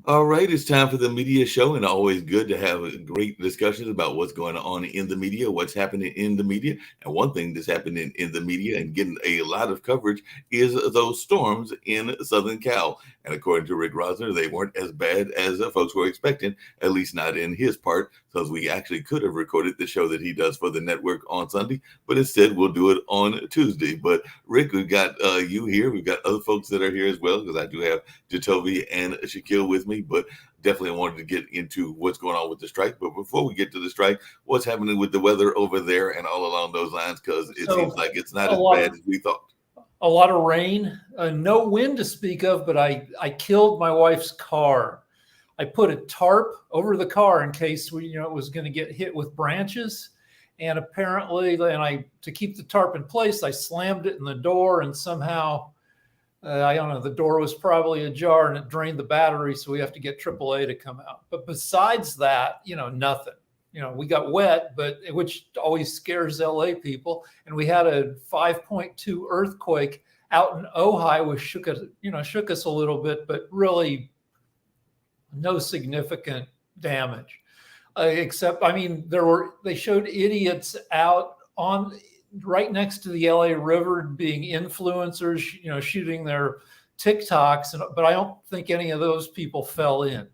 All right, it's time for the media show, and always good to have great discussions about what's going on in the media, what's happening in the media. And one thing that's happening in the media and getting a lot of coverage is those storms in Southern Cal. And according to Rick Rosner, they weren't as bad as folks were expecting, at least not in his part, because we actually could have recorded the show that he does for the network on Sunday, but instead we'll do it on Tuesday. But Rick, we've got you here. We've got other folks that are here as well, because I do have Jatovia and Shaquille with me, but definitely wanted to get into what's going on with the strike. But before we get to the strike, what's happening with the weather over there and all along those lines? Because it seems like it's not as bad as we thought. A lot of rain, no wind to speak of, but I killed my wife's car. I put a tarp over the car in case it was going to get hit with branches. And apparently, to keep the tarp in place, I slammed it in the door, and somehow, I don't know, the door was probably ajar and it drained the battery. So we have to get AAA to come out. But besides that, nothing. We got wet, but which always scares LA people. And we had a 5.2 earthquake out in Ojai, which shook us a little bit, but really no significant damage. Except, they showed idiots out on right next to the LA River being influencers, shooting their TikToks, but I don't think any of those people fell in.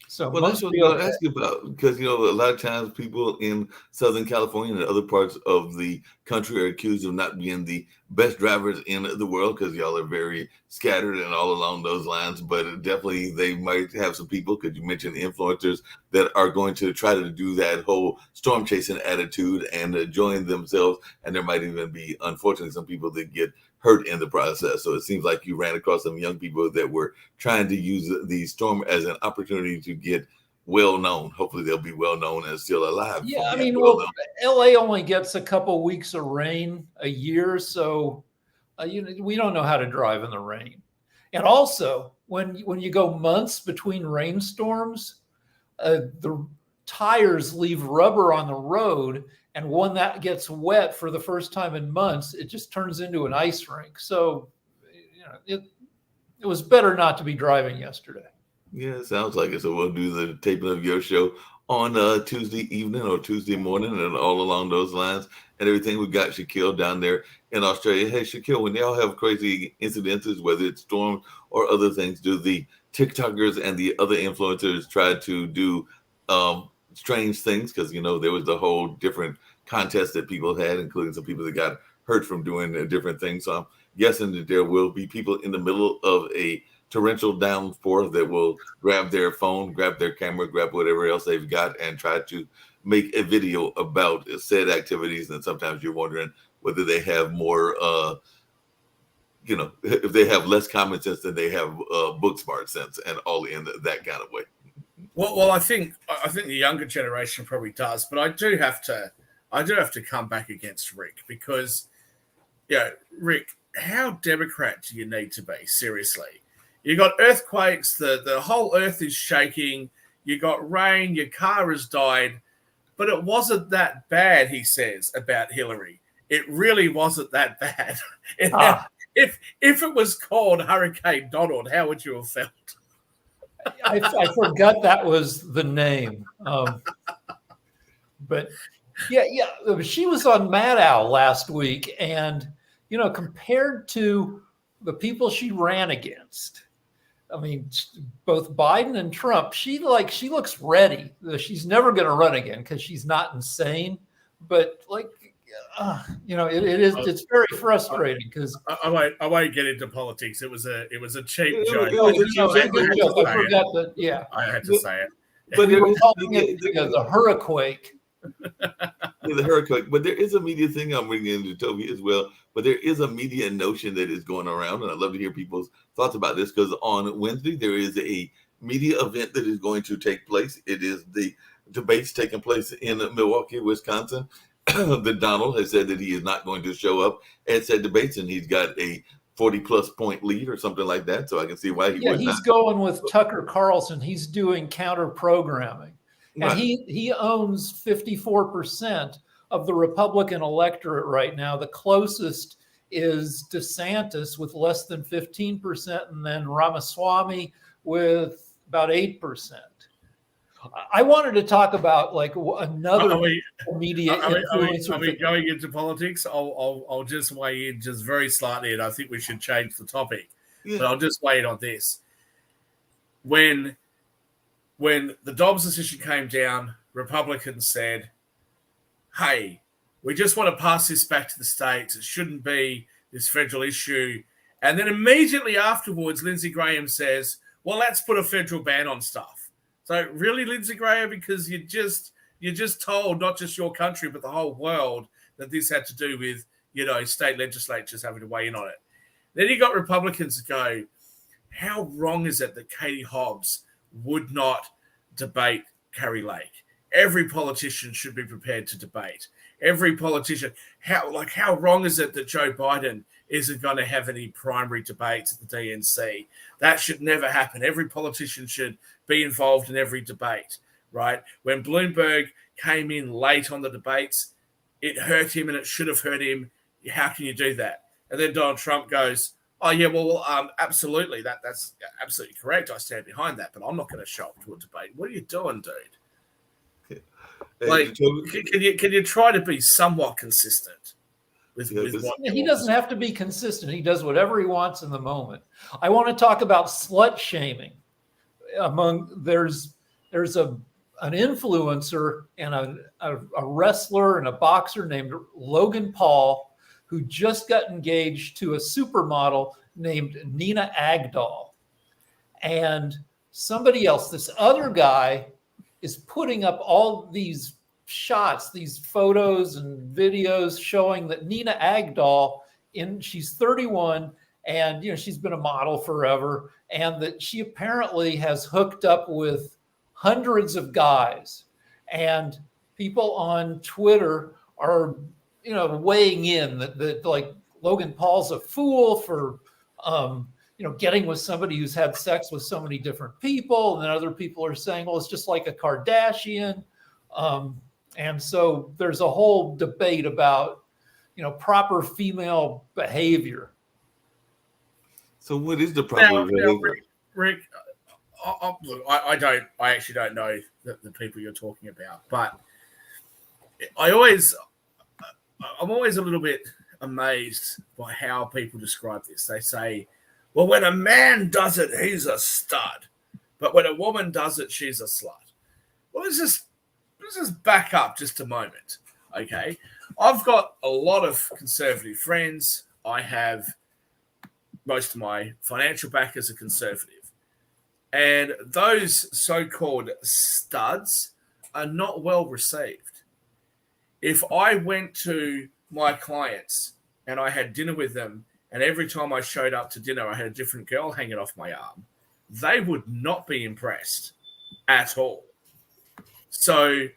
So well, that's what I'm going to ask you about, because, a lot of times people in Southern California and other parts of the country are accused of not being the best drivers in the world, because y'all are very scattered and all along those lines. But definitely they might have some people, because you mentioned influencers, that are going to try to do that whole storm chasing attitude and join themselves. And there might even be, unfortunately, some people that get hurt in the process. So it seems like you ran across some young people that were trying to use the storm as an opportunity to get well known. Hopefully they'll be well known and still alive. Yeah, LA only gets a couple weeks of rain a year, so we don't know how to drive in the rain. And also, when you go months between rainstorms, the tires leave rubber on the road, and when that gets wet for the first time in months, it just turns into an ice rink. So, it was better not to be driving yesterday. Yeah, it sounds like it. So we'll do the taping of your show on Tuesday evening or Tuesday morning, and all along those lines and everything. We got Shaquille down there in Australia. Hey, Shaquille, when y'all have crazy incidences, whether it's storms or other things, do the TikTokers and the other influencers try to do strange things? Because, there was the whole different contest that people had, including some people that got hurt from doing different things. So I'm guessing that there will be people in the middle of a torrential downpour that will grab their phone, grab their camera, grab whatever else they've got, and try to make a video about said activities. And sometimes you're wondering whether they have more, if they have less common sense than they have book smart sense, and all in that kind of way. Well, I think the younger generation probably does, but I do have to come back against Rick, because, Rick, how Democrat do you need to be? Seriously. You got earthquakes, the whole earth is shaking, you got rain, your car has died, but it wasn't that bad, he says, about Hillary. It really wasn't that bad. If it was called Hurricane Donald, how would you have felt? I forgot that was the name. But yeah, she was on Maddow last week, and compared to the people she ran against, both Biden and Trump, she looks ready. She's never going to run again because she's not insane. But it's very frustrating because I won't get into politics. It was a cheap joke. I forgot that. Yeah, I had to say it. But we were calling it the hurricane. The hurricane. But there is a media thing I'm bringing into Toby as well. But there is a media notion that is going around, and I'd love to hear people's thoughts about this, because on Wednesday there is a media event that is going to take place. It is the debates taking place in Milwaukee, Wisconsin. The Donald has said that he is not going to show up at said debates, and he's got a 40-plus point lead or something like that. So I can see why he would not. He's going with Tucker Carlson. He's doing counter programming. Right. And he owns 54% of the Republican electorate right now. The closest is DeSantis with less than 15%, and then Ramaswamy with about 8%. I wanted to talk about like another media influencer. Are we going into politics? I'll just weigh in just very slightly, and I think we should change the topic. Yeah. But I'll just weigh in on this. When the Dobbs decision came down, Republicans said, hey, we just want to pass this back to the states. It shouldn't be this federal issue. And then immediately afterwards, Lindsey Graham says, well, let's put a federal ban on stuff. So really, Lindsey Graham, because you just told not just your country but the whole world that this had to do with, you know, state legislatures having to weigh in on it. Then you got Republicans go, how wrong is it that Katie Hobbs would not debate Kari Lake? Every politician should be prepared to debate. Every politician, how wrong is it that Joe Biden isn't going to have any primary debates at the DNC? That should never happen. Every politician should be involved in every debate, right? When Bloomberg came in late on the debates, it hurt him and it should have hurt him. How can you do that? And then Donald Trump goes, oh, yeah, well, absolutely. That's absolutely correct. I stand behind that, but I'm not going to show up to a debate. What are you doing, dude? Like, can you try to be somewhat consistent with what he doesn't have to be consistent. He does whatever he wants in the moment. I want to talk about slut shaming. There's an influencer and a wrestler and a boxer named Logan Paul who just got engaged to a supermodel named Nina Agdal. And somebody else, this other guy, is putting up all these shots, these photos and videos showing that Nina Agdal, she's 31 and, you know, she's been a model forever, and that she apparently has hooked up with hundreds of guys. And people on Twitter are, you know, weighing in that like Logan Paul's a fool for, you know, getting with somebody who's had sex with so many different people. And then other people are saying, well, it's just like a Kardashian. And so there's a whole debate about, you know, proper female behavior. So what is the proper behavior? Rick, I actually don't know the people you're talking about, but I'm always a little bit amazed by how people describe this. They say, well, when a man does it, he's a stud. But when a woman does it, she's a slut. Well, let's just back up just a moment, okay? I've got a lot of conservative friends. I have most of my financial backers are conservative. And those so-called studs are not well received. If I went to my clients and I had dinner with them, and every time I showed up to dinner, I had a different girl hanging off my arm, they would not be impressed at all. So,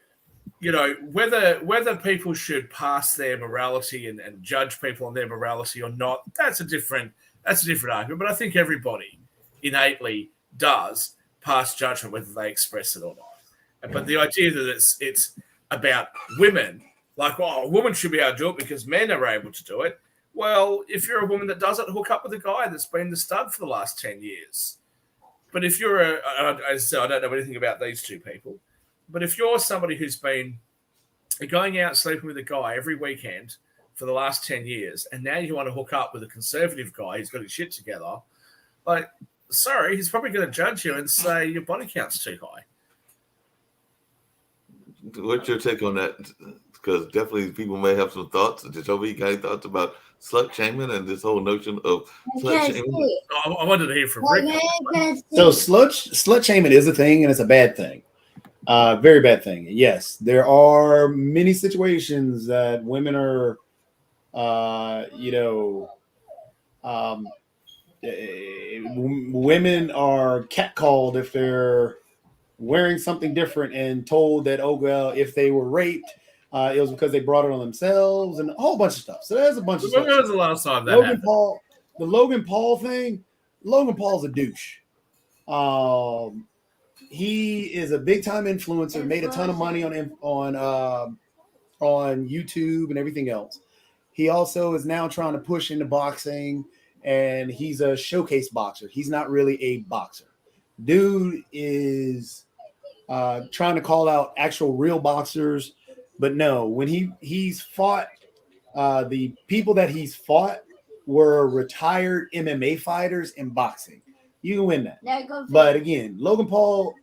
you know, whether people should pass their morality and judge people on their morality or not, that's a different argument. But I think everybody innately does pass judgment whether they express it or not. But the idea that it's about women, like, well, a woman should be able to do it because men are able to do it. Well, if you're a woman that does it, hook up with a guy that's been the stud for the last 10 years. But if you're as I said, I don't know anything about these two people, but if you're somebody who's been going out sleeping with a guy every weekend for the last 10 years, and now you want to hook up with a conservative guy who's got his shit together, like, sorry, he's probably going to judge you and say your body count's too high. What's your take on that? Because definitely people may have some thoughts. Jacoby, you got any thoughts about slut shaming and this whole notion of slut shaming? I wanted to hear from Rick. So slut shaming is a thing, and it's a bad thing. Very bad thing. Yes, there are many situations that women are, women are catcalled if they're wearing something different and told that, oh, well, if they were raped, it was because they brought it on themselves and a whole bunch of stuff. So there's a bunch of stuff. When was the last time that happened? The Logan Paul thing, Logan Paul's a douche. He is a big time influencer, made a ton of money on YouTube and everything else. He also is now trying to push into boxing, and he's a showcase boxer. He's not really a boxer. dude is trying to call out actual real boxers, but no, when he's fought, the people that he's fought were retired MMA fighters in boxing. You can win that. But again, Logan Paul,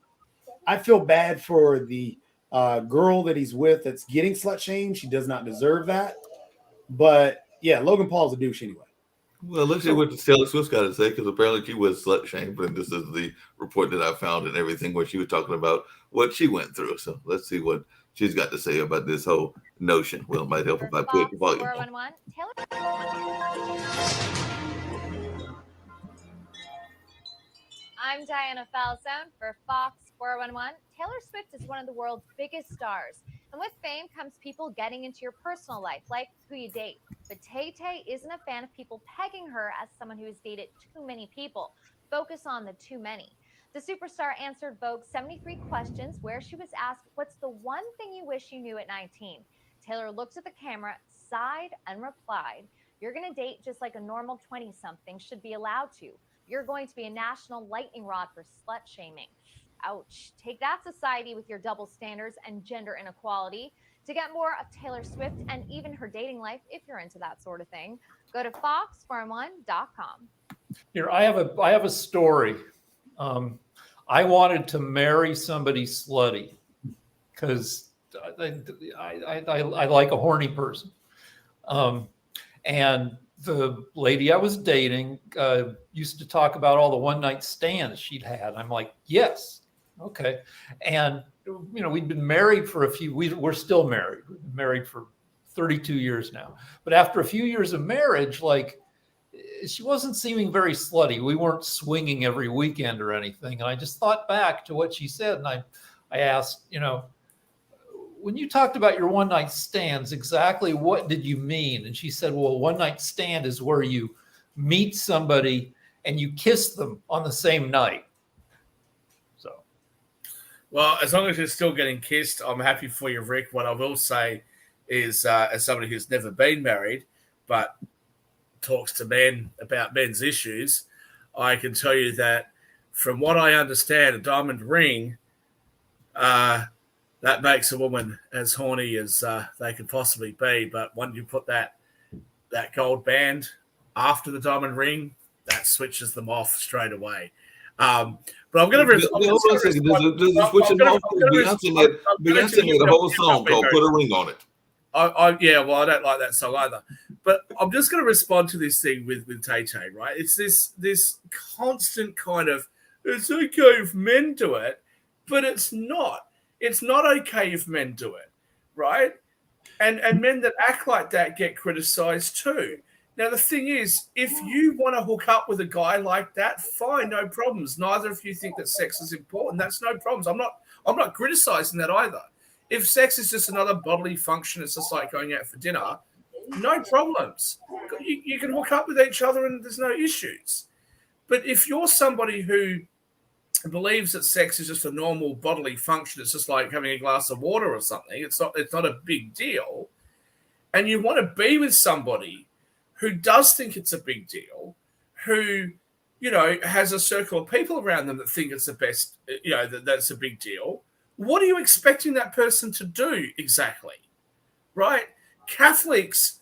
I feel bad for the girl that he's with that's getting slut shamed. She does not deserve that. But yeah, Logan Paul's a douche anyway. Well, let's see what Taylor Swift's got to say, because apparently she was slut shamed, and this is the report that I found and everything where she was talking about what she went through. So let's see what she's got to say about this whole notion. Well, it might help if I put the volume. 411, Taylor. I'm Diana Falzone for Fox 411. Taylor Swift is one of the world's biggest stars. And with fame comes people getting into your personal life, like who you date. But Tay-Tay isn't a fan of people pegging her as someone who has dated too many people. Focus on the too many. The superstar answered Vogue's 73 questions, where she was asked, what's the one thing you wish you knew at 19? Taylor looked at the camera, sighed, and replied, you're going to date just like a normal 20-something should be allowed to. You're going to be a national lightning rod for slut shaming. Ouch. Take that, society, with your double standards and gender inequality. To get more of Taylor Swift and even her dating life, if you're into that sort of thing, go to fox411.com. Here, I have a story. I wanted to marry somebody slutty because I like a horny person. And the lady I was dating used to talk about all the one-night stands she'd had. I'm like, yes, okay. And you know, we'd been married for we're still married. We've been married for 32 years now. But after a few years of marriage, like, she wasn't seeming very slutty. We weren't swinging every weekend or anything. And I just thought back to what she said, and I asked, you know, when you talked about your one-night stands, exactly what did you mean? And she said, well, one-night stand is where you meet somebody and you kiss them on the same night. So, well, as long as you're still getting kissed, I'm happy for you, Rick. What I will say is, as somebody who's never been married, but talks to men about men's issues, I can tell you that from what I understand, a diamond ring, that makes a woman as horny as they could possibly be. But when you put that gold band after the diamond ring, that switches them off straight away. But I'm going to respond. Beyonce made a whole song called "Put a Ring on It." Yeah, well, I don't like that song either. But I'm just going to respond to this thing with Tay-Tay, right? It's this constant kind of, it's okay if men do it, but it's not. It's not okay if men do it, right? And men that act like that get criticized too. Now, the thing is, if you want to hook up with a guy like that, fine, no problems. Neither of you think that sex is important. That's no problems. I'm not criticizing that either. If sex is just another bodily function, it's just like going out for dinner, no problems. You can hook up with each other and there's no issues. But if you're somebody who believes that sex is just a normal bodily function, it's just like having a glass of water or something, it's not a big deal, and you want to be with somebody who does think it's a big deal, who, you know, has a circle of people around them that think it's the best, you know, that's a big deal, what are you expecting that person to do exactly, right? Catholics,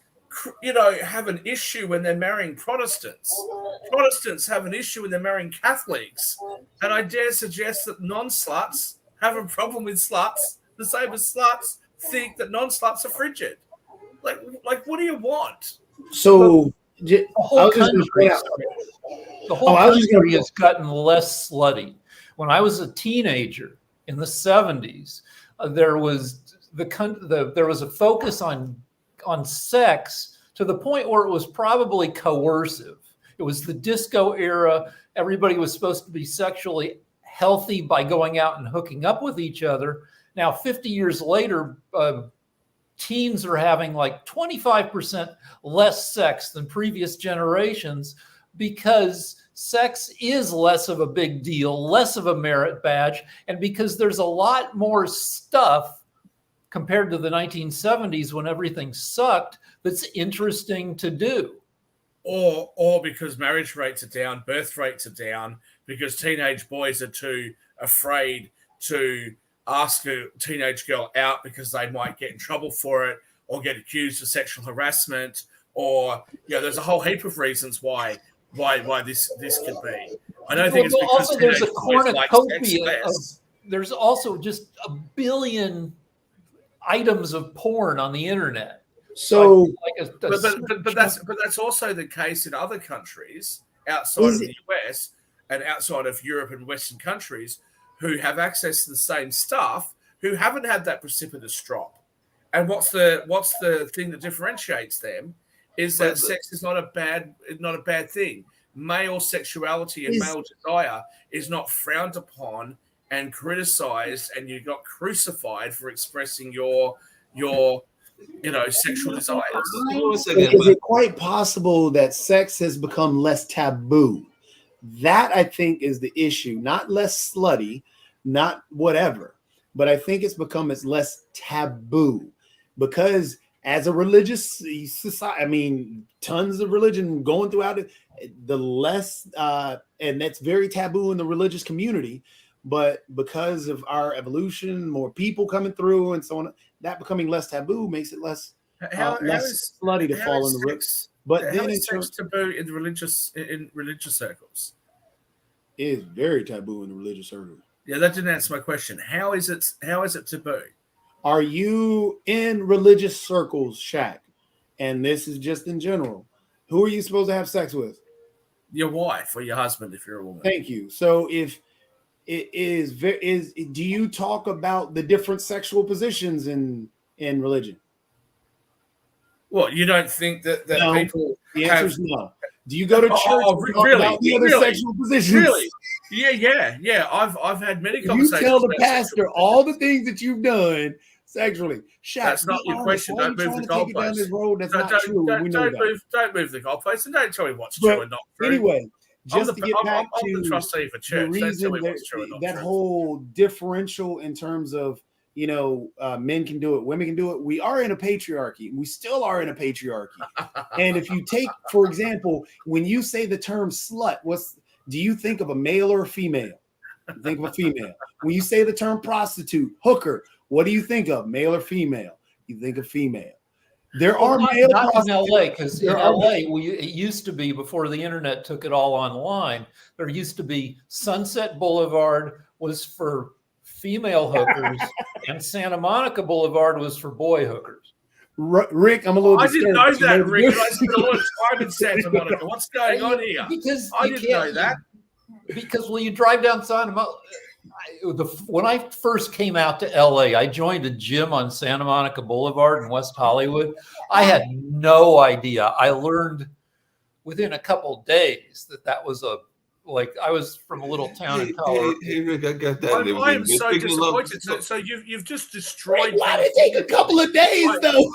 you know, have an issue when they're marrying Protestants. Protestants have an issue when they're marrying Catholics. And I dare suggest that non-sluts have a problem with sluts, the same as sluts think that non-sluts are frigid. Like what do you want? So the whole country has gotten less slutty. When I was a teenager in the 70s, there was a focus on sex to the point where it was probably coercive. It was the disco era. Everybody was supposed to be sexually healthy by going out and hooking up with each other. Now, 50 years later, teens are having like 25% less sex than previous generations because sex is less of a big deal, less of a merit badge, and because there's a lot more stuff compared to the 1970s when everything sucked that's interesting to do. or because marriage rates are down, birth rates are down, because teenage boys are too afraid to ask a teenage girl out because they might get in trouble for it or get accused of sexual harassment, or there's a whole heap of reasons why this could be. I don't think it's because also there's a teenage boys like sex cornucopia of, less. there's also just a billion items of porn on the internet. So, But that's also the case in other countries outside of the US and outside of Europe and Western countries who have access to the same stuff, who haven't had that precipitous drop. And what's the thing that differentiates them is that sex is not a bad thing. Male sexuality and male desire is not frowned upon and criticized, and you got crucified for expressing your sexual desires. is it quite possible that sex has become less taboo? That, I think, is the issue. Not less slutty, not whatever, but I think it's become less taboo because as a religious society, I mean, tons of religion going throughout it, the less, and that's very taboo in the religious community. But because of our evolution, more people coming through and so on, that becoming less taboo makes it less slutty to fall in the rips. But then it's taboo in religious circles. It is very taboo in the religious circles. Yeah, that didn't answer my question. How is it taboo? Are you in religious circles, Shaq? And this is just in general. Who are you supposed to have sex with? Your wife or your husband, if you're a woman. Thank you. So if it is do you talk about the different sexual positions in religion? Well, you don't think that No. people The answer is no. Do you go to church and talk really? about the other Really? sexual positions? Really? Yeah. I've had many You conversations. tell the about pastor sexual- all the things that you've done sexually. Shaq, That's not be your honest. question. Why are Don't you move trying the to take it down goalposts. this road that's not Don't true? We know that. don't move the goalposts, and don't tell me what's But true and not true. Anyway, just to get back I'm the to trustee for the church. Don't tell reason me what's true and not that true. whole differential in terms of men can do it, women can do it. We are in a patriarchy. We still are in a patriarchy. And if you take, for example, when you say the term slut, do you think of a male or a female? You think of a female. When you say the term prostitute, hooker, what do you think of, male or female? You think of female. There are male not in prostitutes. LA, because in LA, it used to be, before the internet took it all online, there used to be Sunset Boulevard was for female hookers and Santa Monica Boulevard was for boy hookers. Rick, I'm a little I didn't disturbed. know that, Rick. I spent a lot of time in Santa Monica. What's going on here? Because I you didn't know can't- that. Because when you drive down Santa Monica, when I first came out to LA, I joined a gym on Santa Monica Boulevard in West Hollywood. I had no idea. I learned within a couple days that was I was from a little town in Colorado. Hey, Rick, I got that. I am so disappointed. So you've just destroyed. Why did it take a couple of days, though?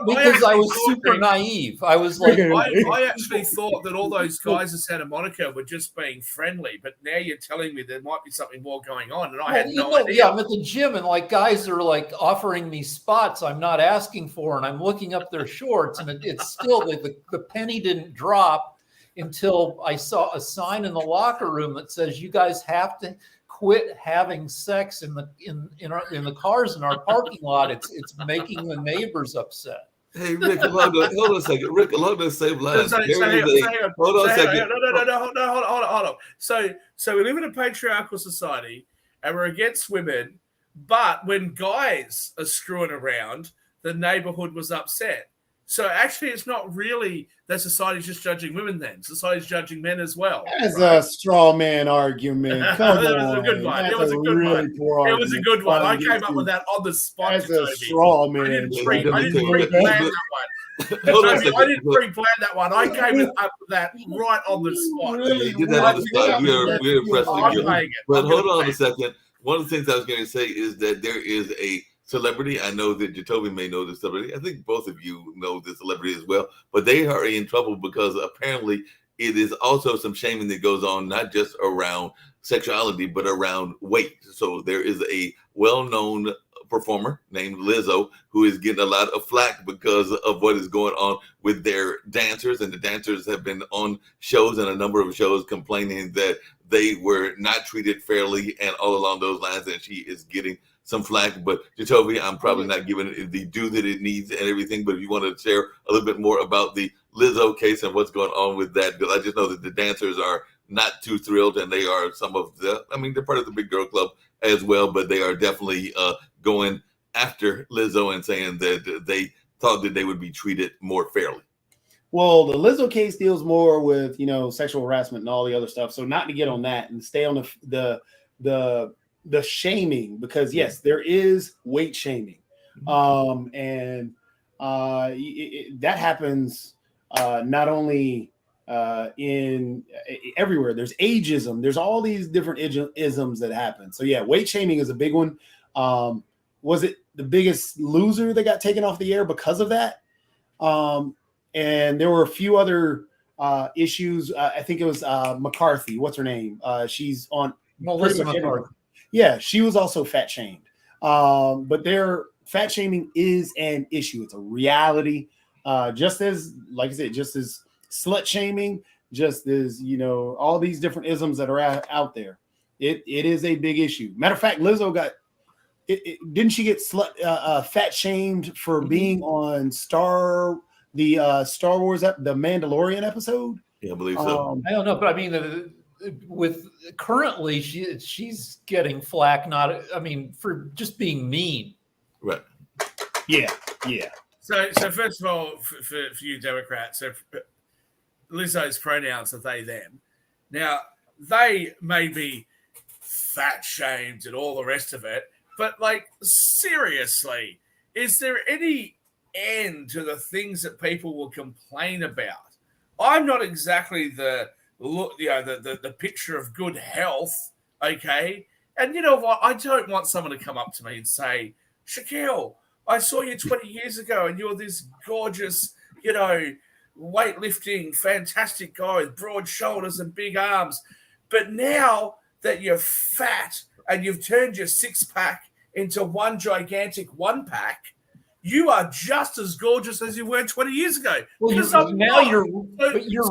Because I was super naive. I was like, I actually thought that all those guys in Santa Monica were just being friendly, but now you're telling me there might be something more going on, and I had no idea. Yeah, I'm at the gym and guys are offering me spots I'm not asking for, and I'm looking up their shorts, and it's still the penny didn't drop until I saw a sign in the locker room that says you guys have to quit having sex in the cars in our parking lot. It's making the neighbors upset. Hey, Rick, hold on a second. Rick, along the same lines. Hold Hold on a second. Hold on. So we live in a patriarchal society, and we're against women. But when guys are screwing around, the neighborhood was upset. So actually, it's not really that society's just judging women. Then society's judging men as well. That's a straw man argument. Come That on, was a good one. That's It was a good really one. poor It was a good one. I argument. came up with that on the spot. That's to a Toby. straw I man. didn't pre-plan that one. Hold on a I second. didn't pre-plan that one. I came up with that right on the spot. You did that on the spot. We're impressed I'm with you. playing it. But I'm hold gonna on play a it. second. One of the things I was going to say is that there is a celebrity. I know that Jacoby may know this celebrity. I think both of you know this celebrity as well. But they are in trouble because apparently it is also some shaming that goes on, not just around sexuality, but around weight. So there is a well-known performer named Lizzo, who is getting a lot of flack because of what is going on with their dancers. And the dancers have been on shows and a number of shows complaining that they were not treated fairly and all along those lines. And she is getting some flack. But Jacoby, I'm probably not giving it the due that it needs and everything. But if you want to share a little bit more about the Lizzo case and what's going on with that, because I just know that the dancers are not too thrilled, and they are some of the, I mean, they're part of the big girl club as well, but they are definitely going after Lizzo and saying that they thought that they would be treated more fairly. Well, the Lizzo case deals more with, you know, sexual harassment and all the other stuff. So not to get on that and stay on the shaming, because yes, there is weight shaming. That happens not only in everywhere. There's ageism. There's all these different isms that happen. So yeah, weight shaming is a big one. Was it the biggest loser that got taken off the air because of that? And there were a few other issues. I think it was McCarthy. What's her name? She's on Melissa McCarthy. Yeah, she was also fat shamed. But their fat shaming is an issue. It's a reality. Just as, like I said, just as slut shaming, just as, you know, all these different isms that are out there. It is a big issue. Matter of fact, Lizzo got didn't she get fat shamed for being on Star Wars, the Mandalorian episode? Yeah, I believe so. I don't know, but I mean, with currently she's getting flack, for just being mean. Right. Yeah. So first of all, for you Democrats, so Lizzo's pronouns are they, them. Now, they may be fat shamed and all the rest of it, but like, seriously, is there any end to the things that people will complain about? I'm not exactly the picture of good health, okay? And you know what? I don't want someone to come up to me and say, Shaquille, I saw you 20 years ago and you're this gorgeous, you know, weightlifting, fantastic guy with broad shoulders and big arms. But now that you're fat and you've turned your six-pack into one gigantic one-pack, you are just as gorgeous as you were 20 years ago. Well, you're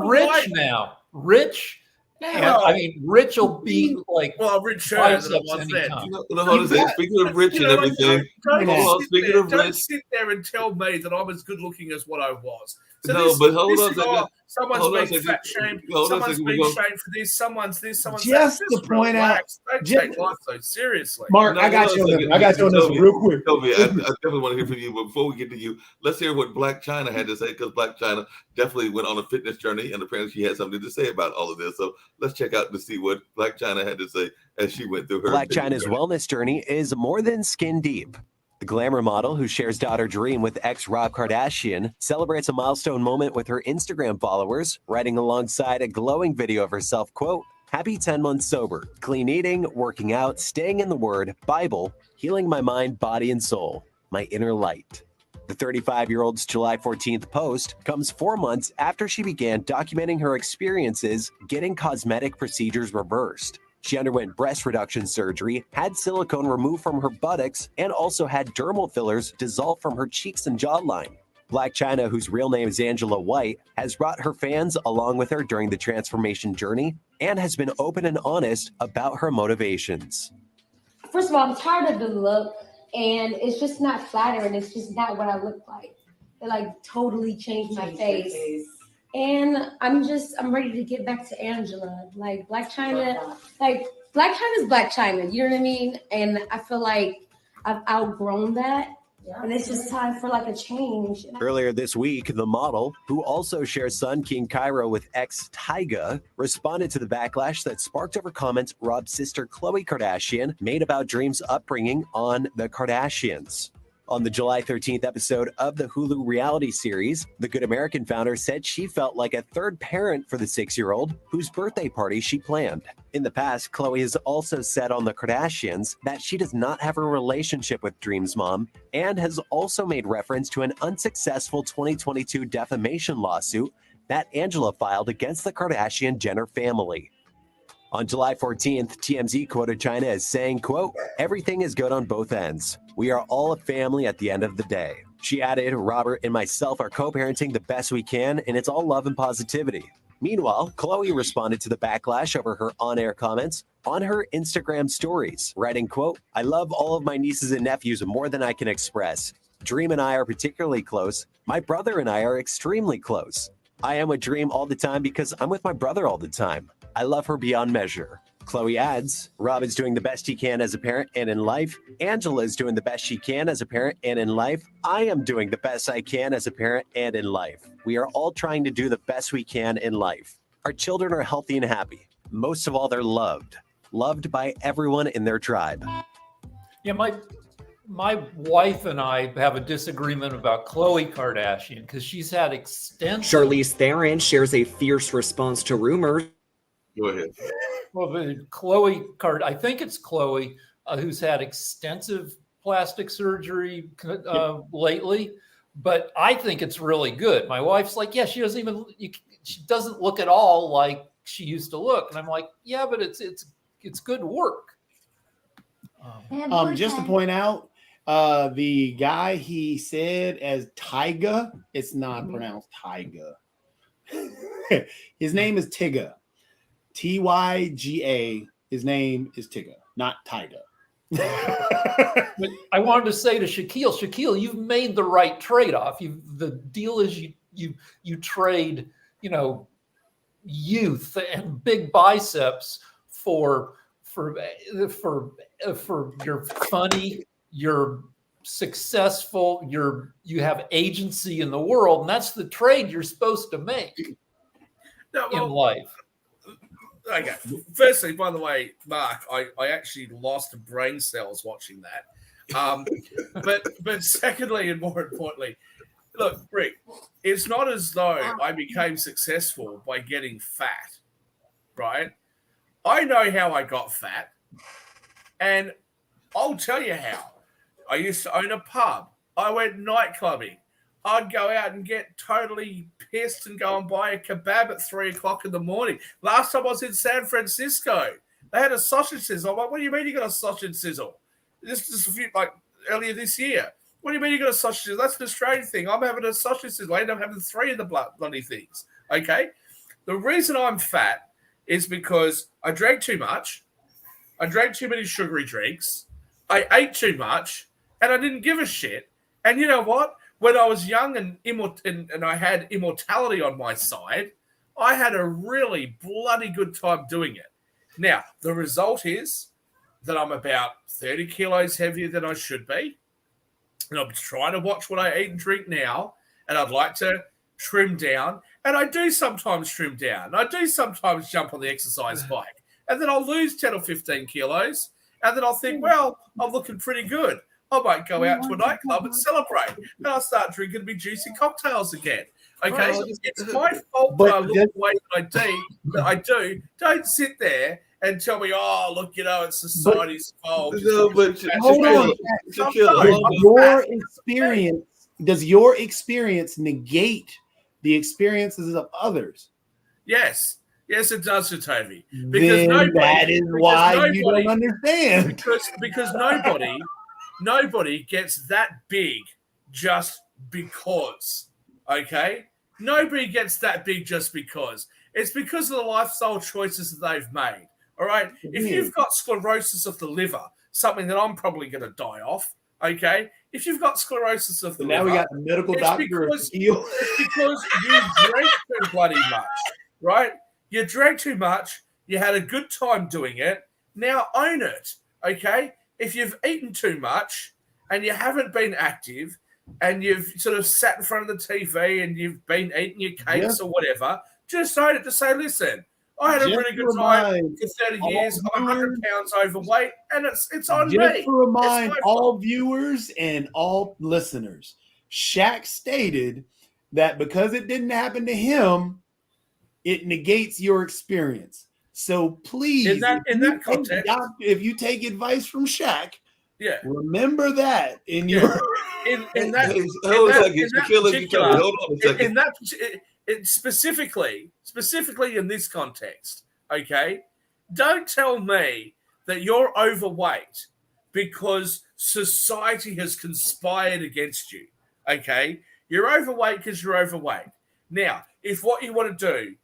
rich now. Rich? Yeah. I mean, Rich will be like, well, Rich than Speaking of Rich and everything, don't sit there and tell me that I'm as good looking as what I was. So someone's being fat shamed. Someone's being shamed for this. Someone's this. Someone's just that. to point out. Don't take life so seriously. Mark, I got you on this real quick. Toby, I definitely want to hear from you. But before we get to you, let's hear what Blac Chyna had to say, because Blac Chyna definitely went on a fitness journey, and apparently she had something to say about all of this. So let's check out to see what Blac Chyna had to say as she went through her. Blac Chyna's wellness journey is more than skin deep. The glamour model, who shares daughter Dream with ex-Rob Kardashian, celebrates a milestone moment with her Instagram followers, writing alongside a glowing video of herself, quote, "Happy 10 months sober, clean eating, working out, staying in the Word, Bible, healing my mind, body, and soul, my inner light." The 35-year-old's July 14th post comes 4 months after she began documenting her experiences getting cosmetic procedures reversed. She underwent breast reduction surgery, had silicone removed from her buttocks, and also had dermal fillers dissolved from her cheeks and jawline. Blac Chyna, whose real name is Angela White, has brought her fans along with her during the transformation journey and has been open and honest about her motivations. First of all, I'm tired of the look, and it's just not flattering. It's just not what I look like. It like totally changed my face. And I'm ready to get back to Angela. Like Blac Chyna, Blac Chyna's Blac Chyna, you know what I mean? And I feel like I've outgrown that. And it's just time for like a change. Earlier this week, the model, who also shares son King Cairo with ex Tyga, responded to the backlash that sparked over comments Rob's sister Khloe Kardashian made about Dream's upbringing on The Kardashians. On the July 13th episode of the Hulu reality series, the Good American founder said she felt like a third parent for the 6-year-old whose birthday party she planned. In the past, Khloe has also said on The Kardashians that she does not have a relationship with Dream's mom, and has also made reference to an unsuccessful 2022 defamation lawsuit that Angela filed against the Kardashian-Jenner family. On July 14th, TMZ quoted Chyna as saying, quote, "Everything is good on both ends. We are all a family at the end of the day. She added, Robert and myself are co-parenting the best we can, and it's all love and positivity. Meanwhile, Khloe responded to the backlash over her on-air comments on her Instagram stories, writing, quote, I love all of my nieces and nephews more than I can express. Dream and I are particularly close. My brother and I are extremely close. I am with Dream all the time because I'm with my brother all the time. I love her beyond measure. Khloe adds, Rob is doing the best he can as a parent and in life. Angela is doing the best she can as a parent and in life. I am doing the best I can as a parent and in life. We are all trying to do the best we can in life. Our children are healthy and happy. Most of all, they're loved. Loved by everyone in their tribe. Yeah, my wife and I have a disagreement about Khloe Kardashian because she's had extensive. Charlize Theron shares a fierce response to rumors. Go ahead. Well, I think it's Khloe, who's had extensive plastic surgery lately, but I think it's really good. My wife's like, yeah, she doesn't look at all like she used to look, and I'm like, yeah, but it's good work. Just to point out, the guy he said as Tyga, it's not pronounced Tyga. His name is Tyga. Tyga. His name is Tyga, not Tyga. But I wanted to say to Shaquille, you've made the right trade-off. The deal is you trade, youth and big biceps for you're funny, you're successful, you have agency in the world, and that's the trade you're supposed to make in life. Okay. Firstly, by the way, Mark, I actually lost brain cells watching that. But secondly, and more importantly, look, Rick, it's not as though I became successful by getting fat, right? I know how I got fat, and I'll tell you how. I used to own a pub. I went night clubbing. I'd go out and get totally pissed and go and buy a kebab at 3 o'clock in the morning. Last time I was in San Francisco, they had a sausage sizzle. I'm like, what do you mean you got a sausage sizzle? This is earlier this year. What do you mean you got a sausage sizzle? That's an Australian thing. I'm having a sausage sizzle. I end up having 3 of the bloody things. Okay? The reason I'm fat is because I drank too much. I drank too many sugary drinks. I ate too much, and I didn't give a shit. And you know what? When I was young and I had immortality on my side, I had a really bloody good time doing it. Now, the result is that I'm about 30 kilos heavier than I should be. And I'm trying to watch what I eat and drink now. And I'd like to trim down. And I do sometimes trim down. I do sometimes jump on the exercise bike. And then I'll lose 10 or 15 kilos. And then I'll think, well, I'm looking pretty good. I might go out to a nightclub and celebrate. And I'll start drinking me juicy cocktails again. Okay? Well, it's my fault that I look the way that I do. Don't sit there and tell me, oh, look, it's society's fault. No, but Hold on. Does your experience negate the experiences of others? Yes. Yes, it does, Shatovi. Then that is why you don't understand. Because nobody gets that big just because, okay? Nobody gets that big just because. It's because of the lifestyle choices that they've made, all right? If you've got sclerosis of the liver, something that I'm probably going to die off, okay? If you've got sclerosis of the liver... Now we got the medical doctor. It's because you drank too bloody much, right? You drank too much. You had a good time doing it. Now own it, okay? If you've eaten too much and you haven't been active and you've sort of sat in front of the TV and you've been eating your cakes or whatever, just own it to say, listen, I had a really good time for 30 years. I'm 100 pounds overweight and it's on me. Just to remind all viewers and all listeners, Shaq stated that because it didn't happen to him, it negates your experience. So please, in that context, if you take advice from Shaq, remember that specifically in this context, okay? Don't tell me that you're overweight because society has conspired against you. Okay? You're overweight because you're overweight. Now, if what you want to do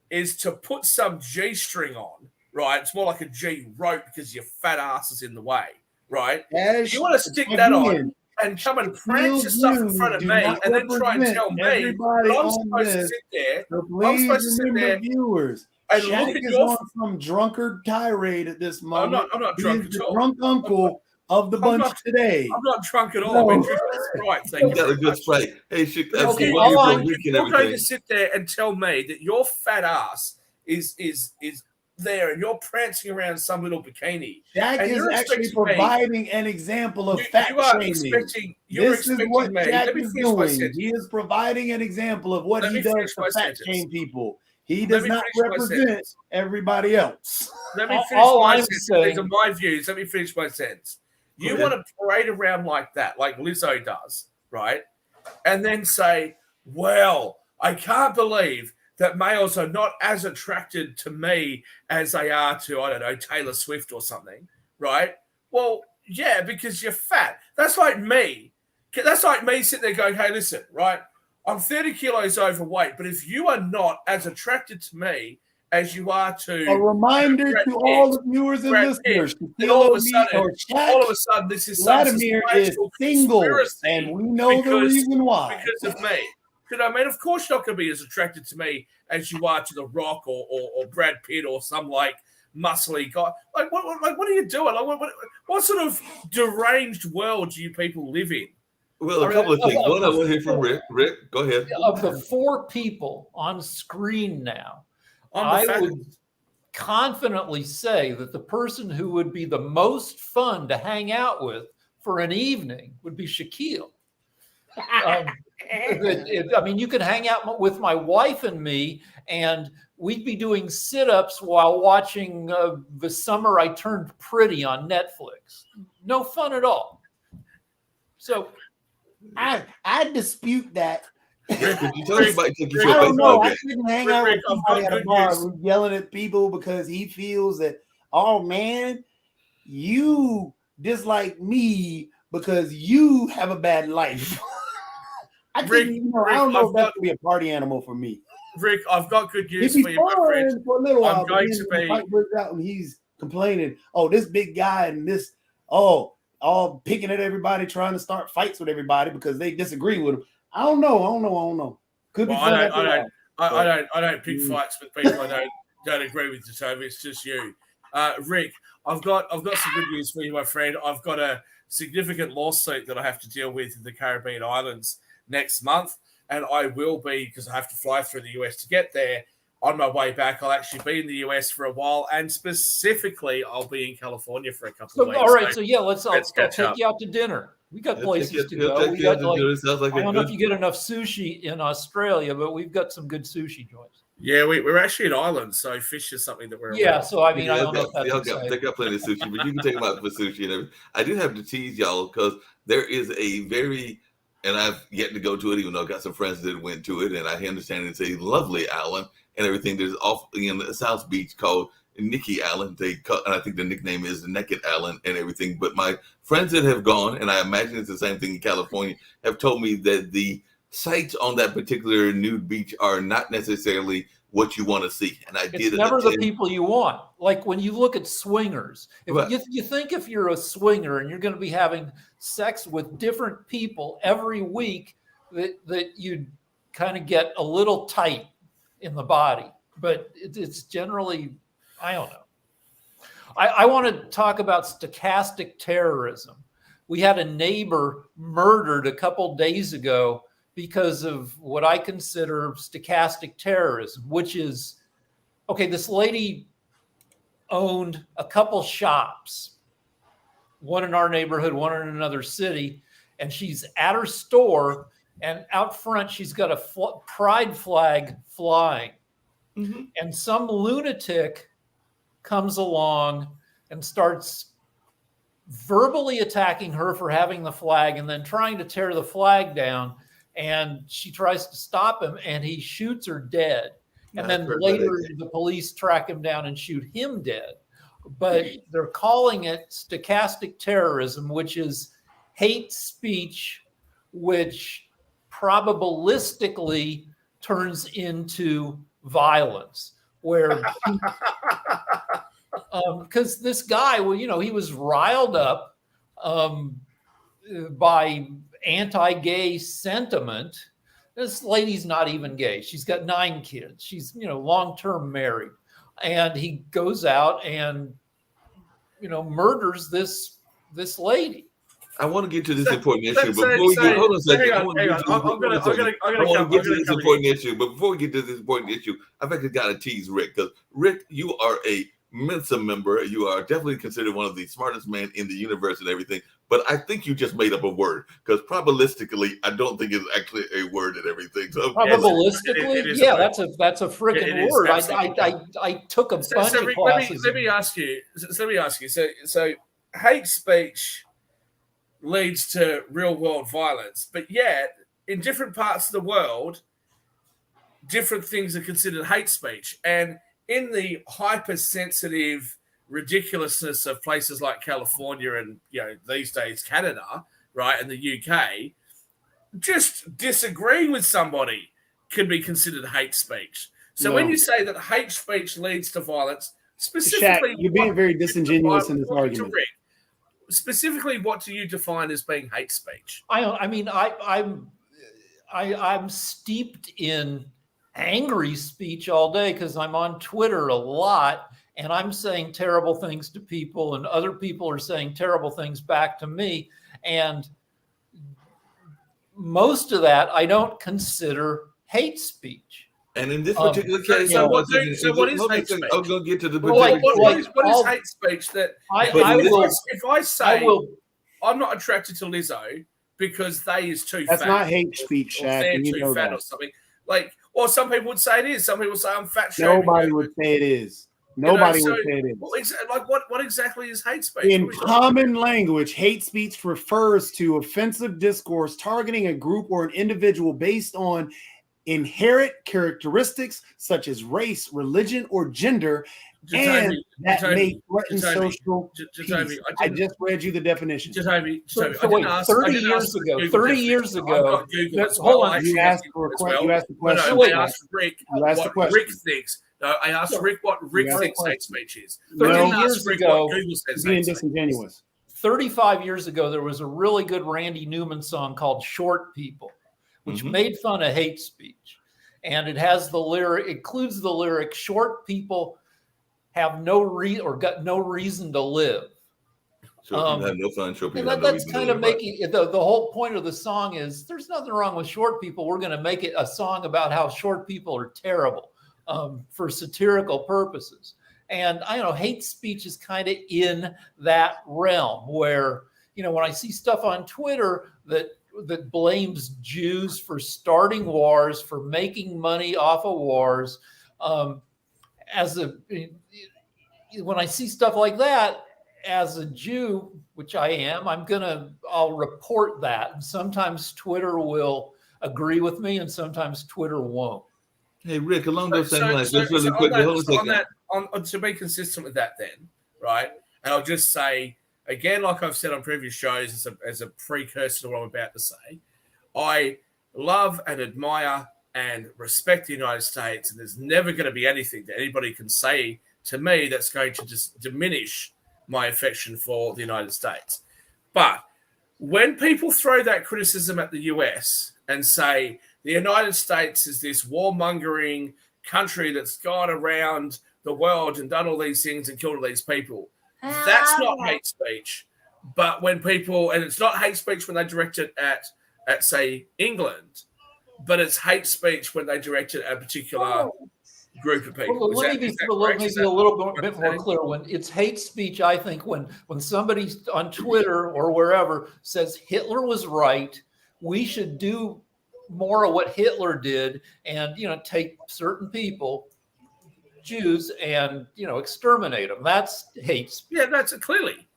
is to put some G-string on, right? It's more like a G rope because your fat ass is in the way, right? If you want to stick that on and come and prance yourself in front of me and then try and tell me that I'm supposed to sit there. So I'm supposed to please sit remember, there viewers, and Shaq look at is your. on some drunkard tirade at this moment. I'm not He drunk is at the all. drunk uncle of the I'm bunch not- today. I'm not drunk at all. No. I've been drinking Sprite. You Thank you got a very good much. Sprite. Hey, Shaq, But that's if you- what you all for I'm- a week and You're going everything. to sit there and tell me that your fat ass is there and you're prancing around some little bikini. Shaq And is you're actually expecting me- providing an example of fat You are shaming. expecting. This is what me. Shaq Let me is finish my doing. sentence. He is providing an example of what Let he me does finish to my fat sentence. shame people. He Let does me not finish my represent sentence. everybody else. Let me finish All my I'm sentence. saying- These are my views. Let me finish my sentence. You Go ahead. want to parade around like that, like Lizzo does, right? And then say, well, I can't believe that males are not as attracted to me as they are to, I don't know, Taylor Swift or something, right? Well, yeah, because you're fat. That's like me. That's like me sitting there going, hey, listen, right? I'm 30 kilos overweight, but if you are not as attracted to me as you are to A reminder Brad to Pitt, all the viewers and Brad listeners, then all of a Shaquille sudden, O'Neal or Shaq, all of a sudden, this is some Vladimir is societal single, conspiracy and we know the because- reason why. because of me. You know, I mean, of course you're not going to be as attracted to me as you are to The Rock or Brad Pitt or some like muscly guy. Like, what are you doing? Like, what sort of deranged world do you people live in? Well, a couple of things. One, I want to hear from Rick. Rick, go ahead. Of the 4 people on screen now, I'm I the fat- would confidently say that the person who would be the most fun to hang out with for an evening would be Shaquille. I mean, you could hang out with my wife and me, and we'd be doing sit-ups while watching The Summer I Turned Pretty on Netflix. No fun at all. So I dispute that. Rick, would you tell everybody to take you I to a don't know. baseball I game? couldn't hang Rick, out with Rick, I've somebody got at a good bar news. who's yelling at people because he feels that, oh man, you dislike me because you have a bad life. I Rick, couldn't, I Rick, don't know I've if that got- would be a party animal for me. Rick, I've got good news It'd for be you, my friend. fun for a little I'm while, but going then to when the be- fight breaks out and he's complaining, oh, this big guy and this, all picking at everybody, trying to start fights with everybody because they disagree with him. I don't know. Could be Well, fun. I after a while. I don't pick fights with people I don't agree with, Toby. It's just you, Rick. I've got some good news for you, my friend. I've got a significant lawsuit that I have to deal with in the Caribbean islands next month, and I will be, because I have to fly through the US to get there. On my way back, I'll actually be in the US for a while, and specifically, I'll be in California for a couple of weeks. all right, so yeah, I'll catch take up. you out to dinner. We got He'll places take to you- he'll go. take We you out got to like, dinner. Sounds like I a don't know if good- you get enough sushi in Australia, but we've got some good sushi joints. Yeah, we're actually in Ireland, so fish is something that we're Yeah, so I mean, I Yeah, don't know if that's exciting. they got plenty of sushi, but you can take them out for sushi and everything. I do have to tease y'all because there is a very, and I've yet to go to it, even though I got some friends that went to it, and I understand it's a lovely island and everything. There's off in the South Beach called Nikki Island. And I think the nickname is the Naked Island and everything. But my friends that have gone, and I imagine it's the same thing in California, have told me that the sites on that particular nude beach are not necessarily what you want to see. And I It's did never the attend- people you want. Like when you look at swingers, if Right. you think if you're a swinger and you're going to be having sex with different people every week, that you'd kind of get a little tight in the body. But it's generally, I don't know. I want to talk about stochastic terrorism. We had a neighbor murdered a couple days ago because of what I consider stochastic terrorism, which is, okay, this lady owned a couple shops, one in our neighborhood, one in another city, and she's at her store, and out front she's got a pride flag flying. Mhm. And some lunatic comes along and starts verbally attacking her for having the flag and then trying to tear the flag down. And she tries to stop him and he shoots her dead. And I've then heard that later idea. the police track him down and shoot him dead. but they're calling it stochastic terrorism, which is hate speech, which probabilistically turns into violence, where because this guy, well, you know, he was riled up by anti-gay sentiment. This lady's not even gay. She's got 9 kids. She's, you know, long-term married. And he goes out and, you know, murders this lady. I want to get to this important issue, but before we get, hold on a second. I want to get to this important issue, but before we get to this important issue, I've actually got to tease Rick, because Rick, you are a Mensa member. You are definitely considered one of the smartest men in the universe and everything. But I think you just made up a word, because probabilistically, I don't think it's actually a word and everything. So Probabilistically, yeah, that's a freaking word. I took a bunch of classes. Let me ask you. So hate speech leads to real world violence, but yet in different parts of the world, different things are considered hate speech. And in the hypersensitive ridiculousness of places like California and, you know, these days Canada, right, and the UK, just disagreeing with somebody can be considered hate speech. So when you say that hate speech leads to violence, specifically, Shaq, you're being very disingenuous in this argument. Specifically, what do you define as being hate speech? I'm steeped in angry speech all day because I'm on Twitter a lot, and I'm saying terrible things to people, and other people are saying terrible things back to me. And most of that I don't consider hate speech. And in this particular case, so what is hate speech? I'm going to get to the what is hate speech? That if I say I'm not attracted to Lizzo because they is too fat. That's not hate speech, Shaq. They're too fat or something. Like, or some people would say it is. Some people say I'm fat shaming. Nobody would say it is. Nobody would say it is. What exactly is hate speech? In common language, hate speech refers to offensive discourse targeting a group or an individual based on inherent characteristics such as race, religion, or gender, and that may threaten social peace. I just read you the definition. So wait, 30 years ago, hold on. You asked for a question. You asked the question. I asked Rick what Rick thinks. No, I asked Rick what Rick thinks hate speech is. 30 years ago, being disingenuous. 35 years ago, there was a really good Randy Newman song called Short People, which made fun of hate speech. And it has the lyric, includes the lyric, short people have got no reason to live. Short people have no fun. Short people have no That's reason kind to of live. making the whole point of the song is there's nothing wrong with short people. We're going to make it a song about how short people are terrible for satirical purposes. And I don't know, hate speech is kind of in that realm where, you know, when I see stuff on Twitter that blames Jews for starting wars, for making money off of wars, when I see stuff like that, as a Jew, which I am, I'll report that. And sometimes Twitter will agree with me, and sometimes Twitter won't. Hey, Rick, along those same lines, just really quickly, hold on a second. To be consistent with that, then, right? And I'll just say again, like I've said on previous shows, as a precursor to what I'm about to say, I love and admire and respect the United States, and there's never going to be anything that anybody can say to me that's going to just diminish my affection for the United States. But when people throw that criticism at the US and say the United States is this warmongering country that's gone around the world and done all these things and killed all these people, that's not hate speech. But when people, and it's not hate speech when they direct it at say, England, but it's hate speech when they direct it at a particular group of people. Well, let me be a little bit more clear. When it's hate speech, I think when somebody on Twitter or wherever says Hitler was right, we should do more of what Hitler did and, take certain people, Jews, and, exterminate them. That's hate speech. Yeah, that's clearly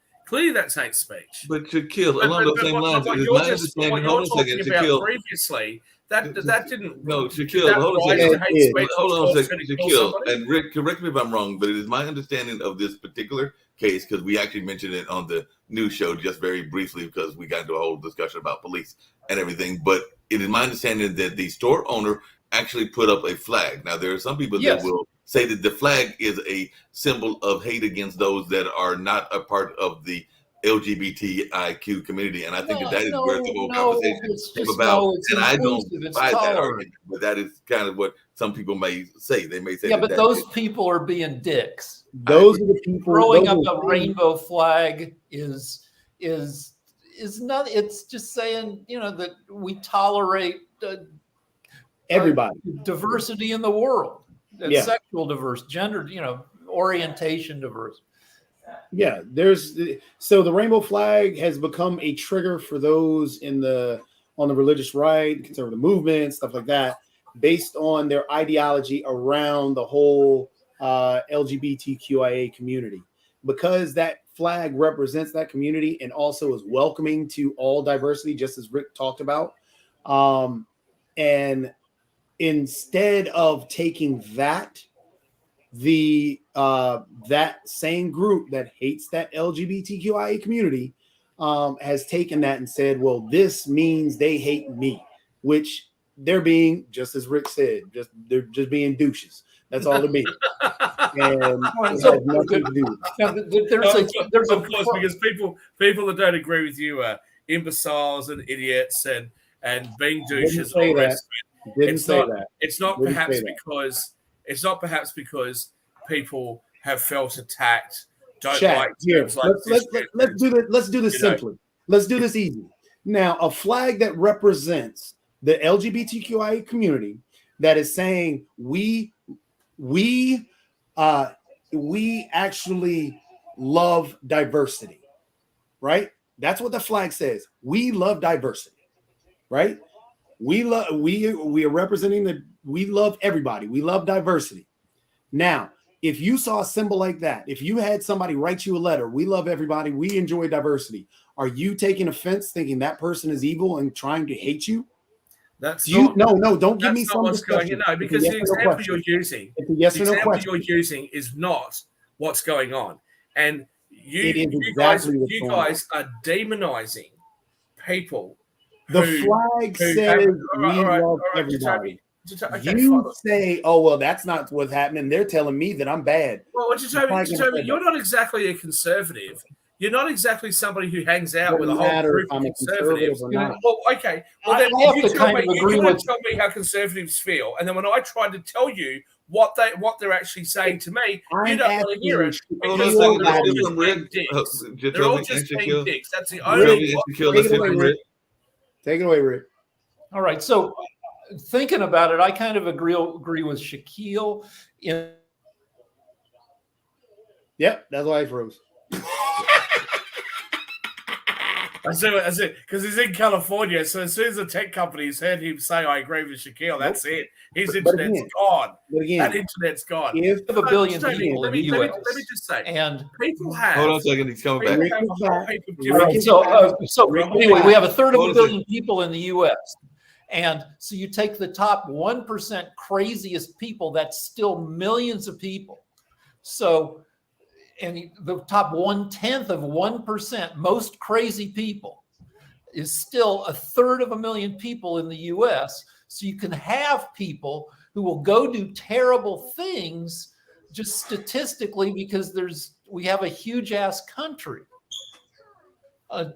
that's hate speech. But Shaquille, along those same lines, is my understanding. Hold on a second, Shaquille. Previously that didn't. No, did Shaquille, that hold on a rise second. to hate speech Hold on a before second, trying to kill Shaquille. somebody? And Rick, correct me if I'm wrong, but it is my understanding of this particular case, because we actually mentioned it on the news show just very briefly because we got into a whole discussion about police and everything. But it is my understanding that the store owner actually put up a flag. Now, there are some people Yes. that will say that the flag is a symbol of hate against those that are not a part of the LGBTIQ community, and I think that is where the whole conversation it's came just about. it's and I don't inclusive, it's buy that tolerant. argument, but that is kind of what some people may say. They may say, Yeah, that but that those is- people are being dicks. Those are the people Throwing those up are a the rainbow flag is not. It's just saying, that we tolerate everybody. diversity in the world, Yeah. sexual diversity, gender, orientation diversity. Yeah, so the rainbow flag has become a trigger for those on the religious right, conservative movement, stuff like that, based on their ideology around the whole LGBTQIA community, because that flag represents that community and also is welcoming to all diversity, just as Rick talked about. And instead of taking that, that same group that hates that LGBTQIA community has taken that and said, well, this means they hate me, which they're being, just as Rick said, they're just being douches. That's all they're being. And it So- has nothing to do with it. Now, there's Of course, because people that don't agree with you are imbeciles and idiots and being douches. say and all the that. rest of it. Didn't It's say not- that. It's not Didn't perhaps say that. because people have felt attacked. Don't Chat, like here. terms like Let's do this. Let's do this You know. simply. Let's do this easy. Now, a flag that represents the LGBTQIA community that is saying we actually love diversity, right? That's what the flag says. We love diversity, right? We are representing we love everybody. We love diversity. Now, if you saw a symbol like that, if you had somebody write you a letter, we love everybody, we enjoy diversity, are you taking offense thinking that person is evil and trying to hate you? That's No, don't give that's me not some what's going discussion. on. No, It's a because yes the or no example question. you're using, It's a yes the or no example question. you're using is not what's going on, and It is you exactly what's you going on. guys are demonizing people. The who- flag who says have- we love everybody. You say, oh, well, that's not what's happening. They're telling me that I'm bad. Well, The flag never said you're that. not exactly a conservative. You're not exactly somebody who hangs out with a Doesn't whole matter group if I'm of a conservative conservatives. or not. Well, okay. Well, I then have you to tell kind me, of you agree can't with- tell me how conservatives feel, and then when I try to tell you what they're actually saying to me, you I'm don't want to hear it asking Hold on a because second, they're all let's hear just from being Rick. dicks. Just They're all tell me, just and being Shaquille. dicks. That's the Tell only. me, and Shaquille, let's hear from Rick. Take it away, Rick. All right. So thinking about it, I kind of agree with Shaquille in Yep, that's why I froze. I see, because he's in California. So as soon as the tech companies heard him say, "I agree with Shaquille," that's it. His But internet's again- gone. But again, That internet's gone. if a billion Jamie, people let in me, the let me, US. let me just say, And people have. Hold on a second, he's coming people back. have a whole heap of Rick different. is so anyway, we have a third of Hold a on a billion people in the U.S. And so you take the top 1% craziest people, that's still millions of people. So, and the top 1/10 of 1%, most crazy people, is still a third of a million people in the U.S. So you can have people who will go do terrible things just statistically because we have a huge ass country.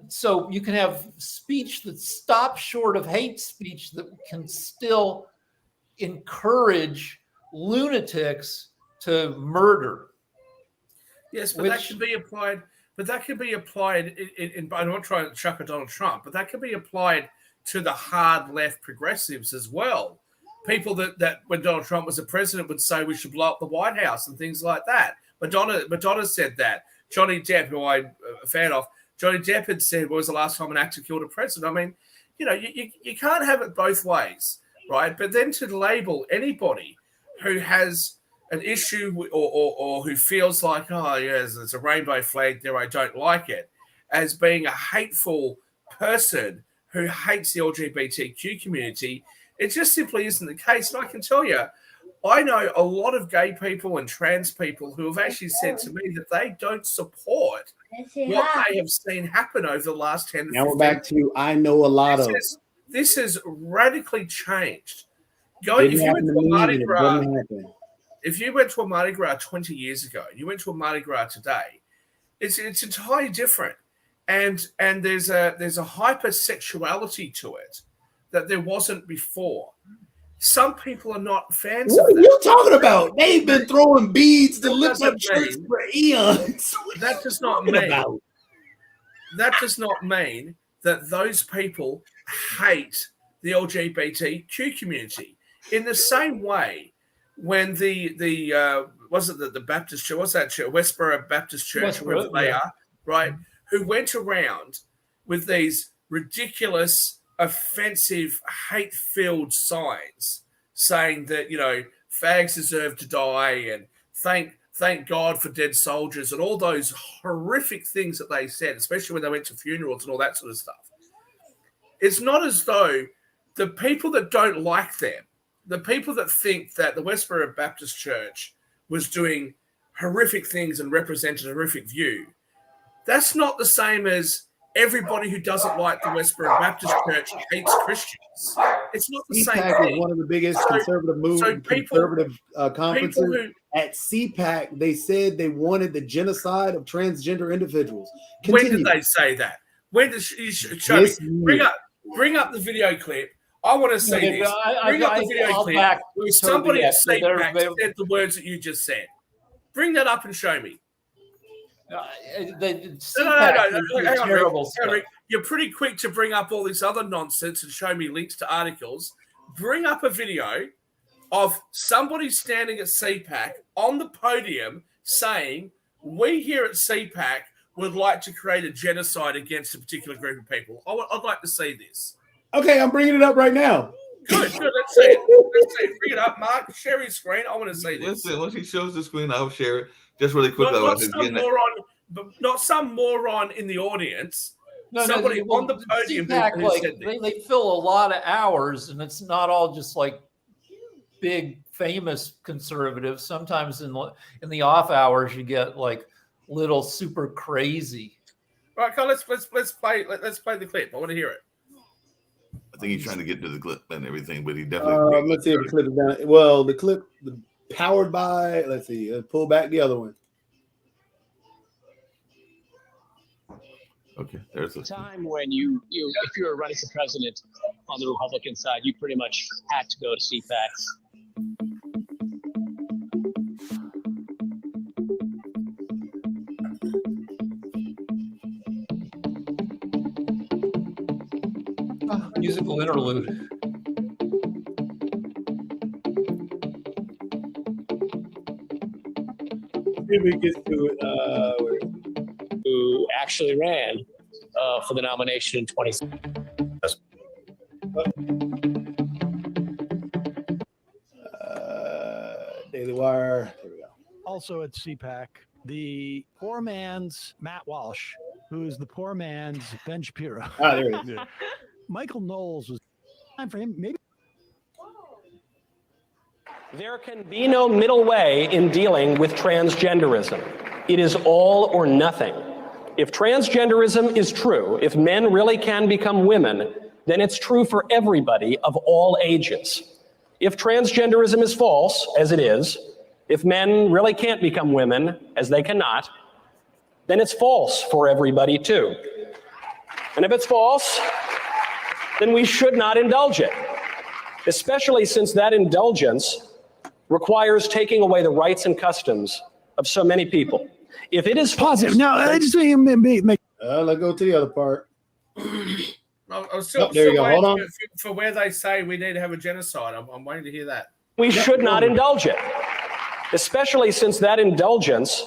So you can have speech that stops short of hate speech that can still encourage lunatics to murder. Yes, but that Which- can be applied. But that can be applied. I'm not trying to chuck at Donald Trump, but that can be applied to the hard left progressives as well. People that when Donald Trump was a president would say we should blow up the White House and things like that. Madonna said that. Johnny Depp, who I'm a fan of, Johnny Depp had said, "When was the last time an actor killed a president?" I mean, you can't have it both ways, right? But then to label anybody who has an issue or who feels like, oh, yes, there's a rainbow flag there, I don't like it, as being a hateful person who hates the LGBTQ community It just simply isn't the case. And I can tell you, I know a lot of gay people and trans people who have actually said to me that they don't support what they have seen happen over the last 10 to 15 Now we're back to I know a lot of. This has radically changed. If you went to a Mardi Gras 20 years ago, and you went to a Mardi Gras today, it's entirely different. And there's a hypersexuality to it that there wasn't before. Some people are not fans of What are that. you talking about? They've been throwing beads to lift up church for eons. That does not mean that those people hate the LGBTQ community. In the same way, when the Baptist Church, what's that church? Westboro Baptist Church, wherever they are, right? Who went around with these ridiculous, offensive, hate-filled signs saying that, fags deserve to die and thank God for dead soldiers and all those horrific things that they said, especially when they went to funerals and all that sort of stuff. It's not as though the people that don't like them, the people that think that the Westboro Baptist Church was doing horrific things and represented a horrific view, that's not the same as everybody who doesn't like the Westboro Baptist Church hates Christians. It's not the same CPAC thing. is one of the biggest conservative conferences. At CPAC, they said they wanted the genocide of transgender individuals. When did they say that? When did you show me? Bring up the video clip. I want to see this. Bring up the video clip where somebody at CPAC said the words that you just said. Bring that up and show me. No. Rick, you're pretty quick to bring up all this other nonsense and show me links to articles. Bring up a video of somebody standing at CPAC on the podium saying, we here at CPAC would like to create a genocide against a particular group of people. I'd like to see this. Okay, I'm bringing it up right now. Good. Let's see it. Bring it up, Mark. Share your screen. I want to see this. Listen, once he shows the screen, I'll share it. Just really quick. Not some moron in the audience. Somebody on the podium who said this. They fill a lot of hours, and it's not all just like big famous conservatives. Sometimes in the off hours, you get like little super crazy. Right, Carl, let's play the clip. I want to hear it. I think he's trying to get to the clip and everything, but he definitely. Let's see if the clip is down. Well, the clip powered by. Let's see. Let's pull back the other one. Okay, there's a time when you if you were running for president on the Republican side, you pretty much had to go to CPAC. Musical interlude. If we get to it, who actually ran for the nomination in 2016. Daily Wire. Here we go. Also at CPAC, the poor man's Matt Walsh, who is the poor man's Ben Shapiro. Ah, there it is. Michael Knowles was time for him. Maybe. There can be no middle way in dealing with transgenderism. It is all or nothing. If transgenderism is true, if men really can become women, then it's true for everybody of all ages. If transgenderism is false, as it is, if men really can't become women, as they cannot, then it's false for everybody too. And if it's false, then we should not indulge it, especially since that indulgence requires taking away the rights and customs of so many people. If it is positive, no, I just make. Let's go to the other part. I'm still there you go. Hold on. For where they say we need to have a genocide. I'm waiting to hear that. We should not indulge it, especially since that indulgence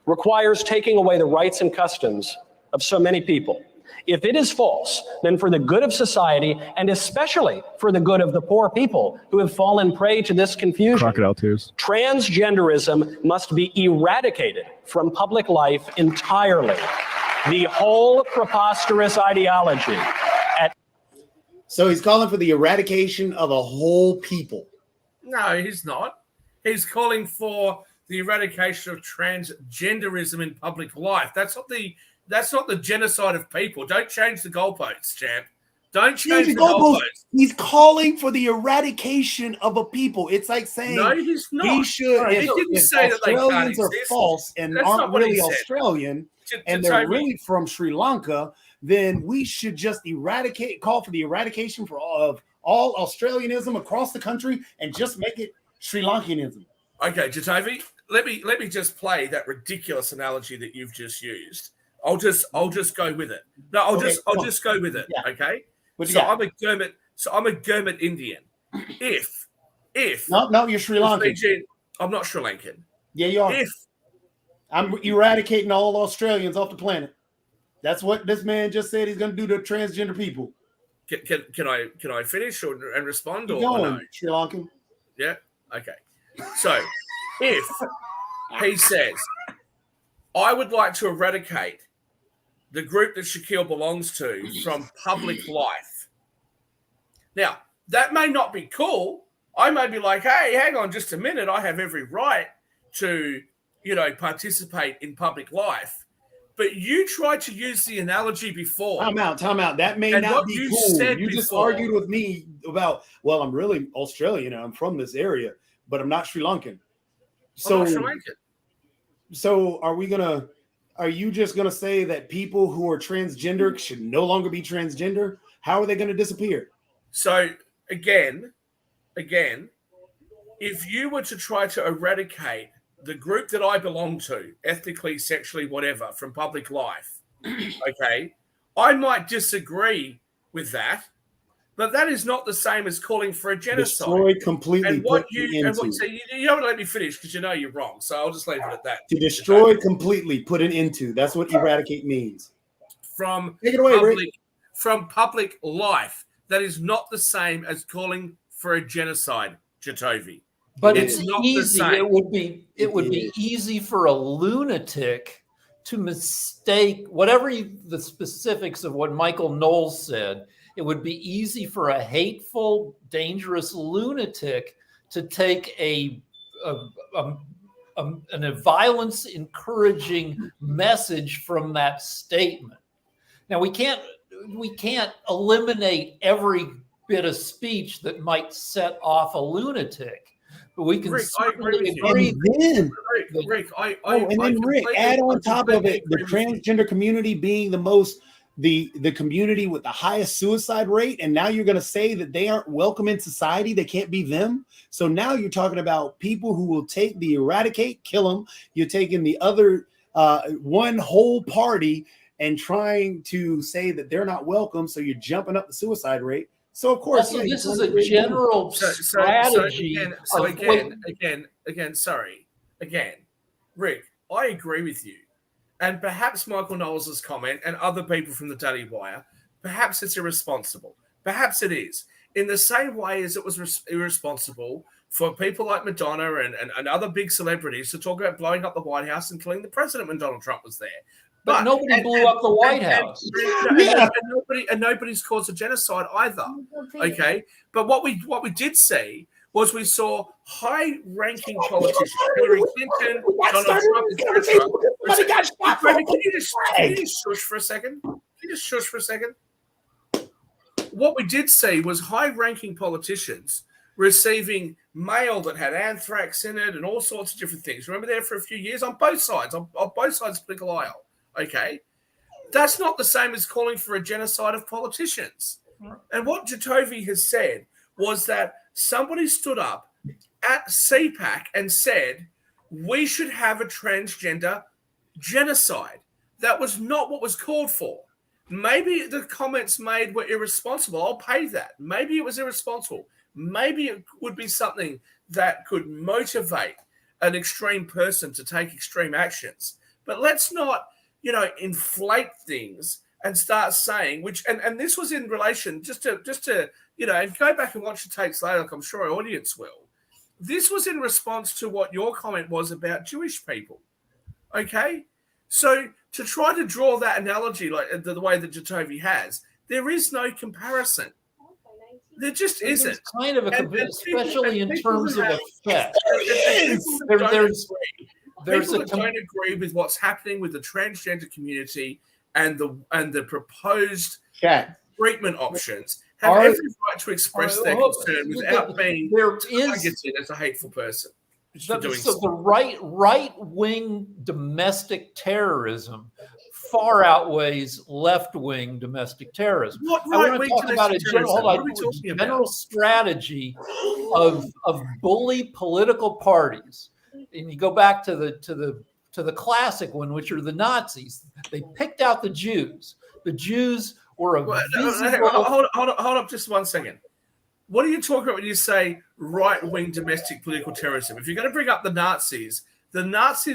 requires taking away the rights and customs of so many people. If it is false, then for the good of society, and especially for the good of the poor people who have fallen prey to this confusion, Crocodile tears. Transgenderism must be eradicated from public life entirely. The whole preposterous ideology. So he's calling for the eradication of a whole people. No, he's not. He's calling for the eradication of transgenderism in public life. That's not the genocide of people. Don't change the goalposts, champ. Don't change the goalposts. He's calling for the eradication of a people. It's like saying No, he's not. he should. He If, didn't if say that they can't Australians are exist. false and That's aren't not what he really said. Australian, and they're really from Sri Lanka, then we should just call for the eradication of all Australianism across the country and just make it Sri Lankanism. Okay, Jatovi, let me just play that ridiculous analogy that you've just used. I'll just go with it. No, I'll just go with it. Yeah. Okay. What you So got? I'm a Gurmit Indian. If No, you're Sri Lankan. I'm not Sri Lankan. Yeah, you are. If I'm eradicating all Australians off the planet. That's what this man just said he's going to do to transgender people. can I finish and respond Keep or going, no? Sri Lankan. Yeah. Okay. So if he says, I would like to eradicate the group that Shaquille belongs to from public life. Now, that may not be cool. I may be like, hey, hang on just a minute. I have every right to, participate in public life. But you tried to use the analogy before. Time out. That may And not what be you cool. said You just before- argued with me about, well, I'm really Australian. I'm from this area, but I'm not Sri Lankan. I'm not Sri Lankan. So are you just going to say that people who are transgender should no longer be transgender? How are they going to disappear? So again, if you were to try to eradicate the group that I belong to, ethnically, sexually, whatever, from public life, okay, I might disagree with that, but that is not the same as calling for a genocide. Destroy completely. And what put an end to. so you don't let me finish because you're wrong. So I'll just leave it at that. To destroy completely, put an end to. That's what eradicate means. From Take it away, Rick. from public life, that is not the same as calling for a genocide, Jatovi. But It's it's not the easy. same. It would be easy for a lunatic to mistake the specifics of what Michael Knowles said. It would be easy for a hateful, dangerous lunatic to take a violence encouraging message from that statement. Now we can't eliminate every bit of speech that might set off a lunatic. But we can Rick, I agree certainly with you. agree. And then Rick, add on top of it the transgender community being the community with the highest suicide rate, and now you're going to say that they aren't welcome in society. They can't be them. So now you're talking about people who will take the eradicate, kill them. You're taking the other one whole party and trying to say that they're not welcome. So you're jumping up the suicide rate. So of course, Also, this is a general strategy. Again, Rick, I agree with you. And perhaps Michael Knowles' comment and other people from the Daily Wire, perhaps it's irresponsible. Perhaps it is. In the same way as it was irresponsible for people like Madonna and other big celebrities to talk about blowing up the White House and killing the president when Donald Trump was there. But nobody blew up the White House. And nobody's caused a genocide either. Okay. But what we did see was we saw high-ranking politicians, Hillary Clinton, Donald Trump, etc. Can you just shush for a second? Can you just shush for a second? What we did see was high-ranking politicians receiving mail that had anthrax in it and all sorts of different things. Remember there for a few years on both sides of the political aisle. Okay, that's not the same as calling for a genocide of politicians. And what Jatovi has said was that somebody stood up at CPAC and said, we should have a transgender genocide. That was not what was called for. Maybe the comments made were irresponsible. I'll pay that. Maybe it was irresponsible. Maybe it would be something that could motivate an extreme person to take extreme actions. But let's not, inflate things and start saying, and this was in relation, just to and go back and watch the tapes later, like I'm sure our audience will. This was in response to what your comment was about Jewish people. Okay? So to try to draw that analogy like the way that Jatovi has, there is no comparison. There just isn't. It's kind of a, And people- especially in people terms who of have- effect. There's People a that don't agree with what's happening with the transgender community and the proposed Chat. treatment options have Are- every right to express their concern without being there is targeted as a hateful person for doing so so. the right wing domestic terrorism far outweighs left wing domestic terrorism. What I want right-wing to talk about a domestic general, terrorism? hold on, What are we talking about? general strategy of bully political parties. And you go back to the classic one, which are the Nazis. They picked out the Jews. The Jews were a visible. Hold up just 1 second. What are you talking about when you say right-wing domestic political terrorism? If you're going to bring up the Nazis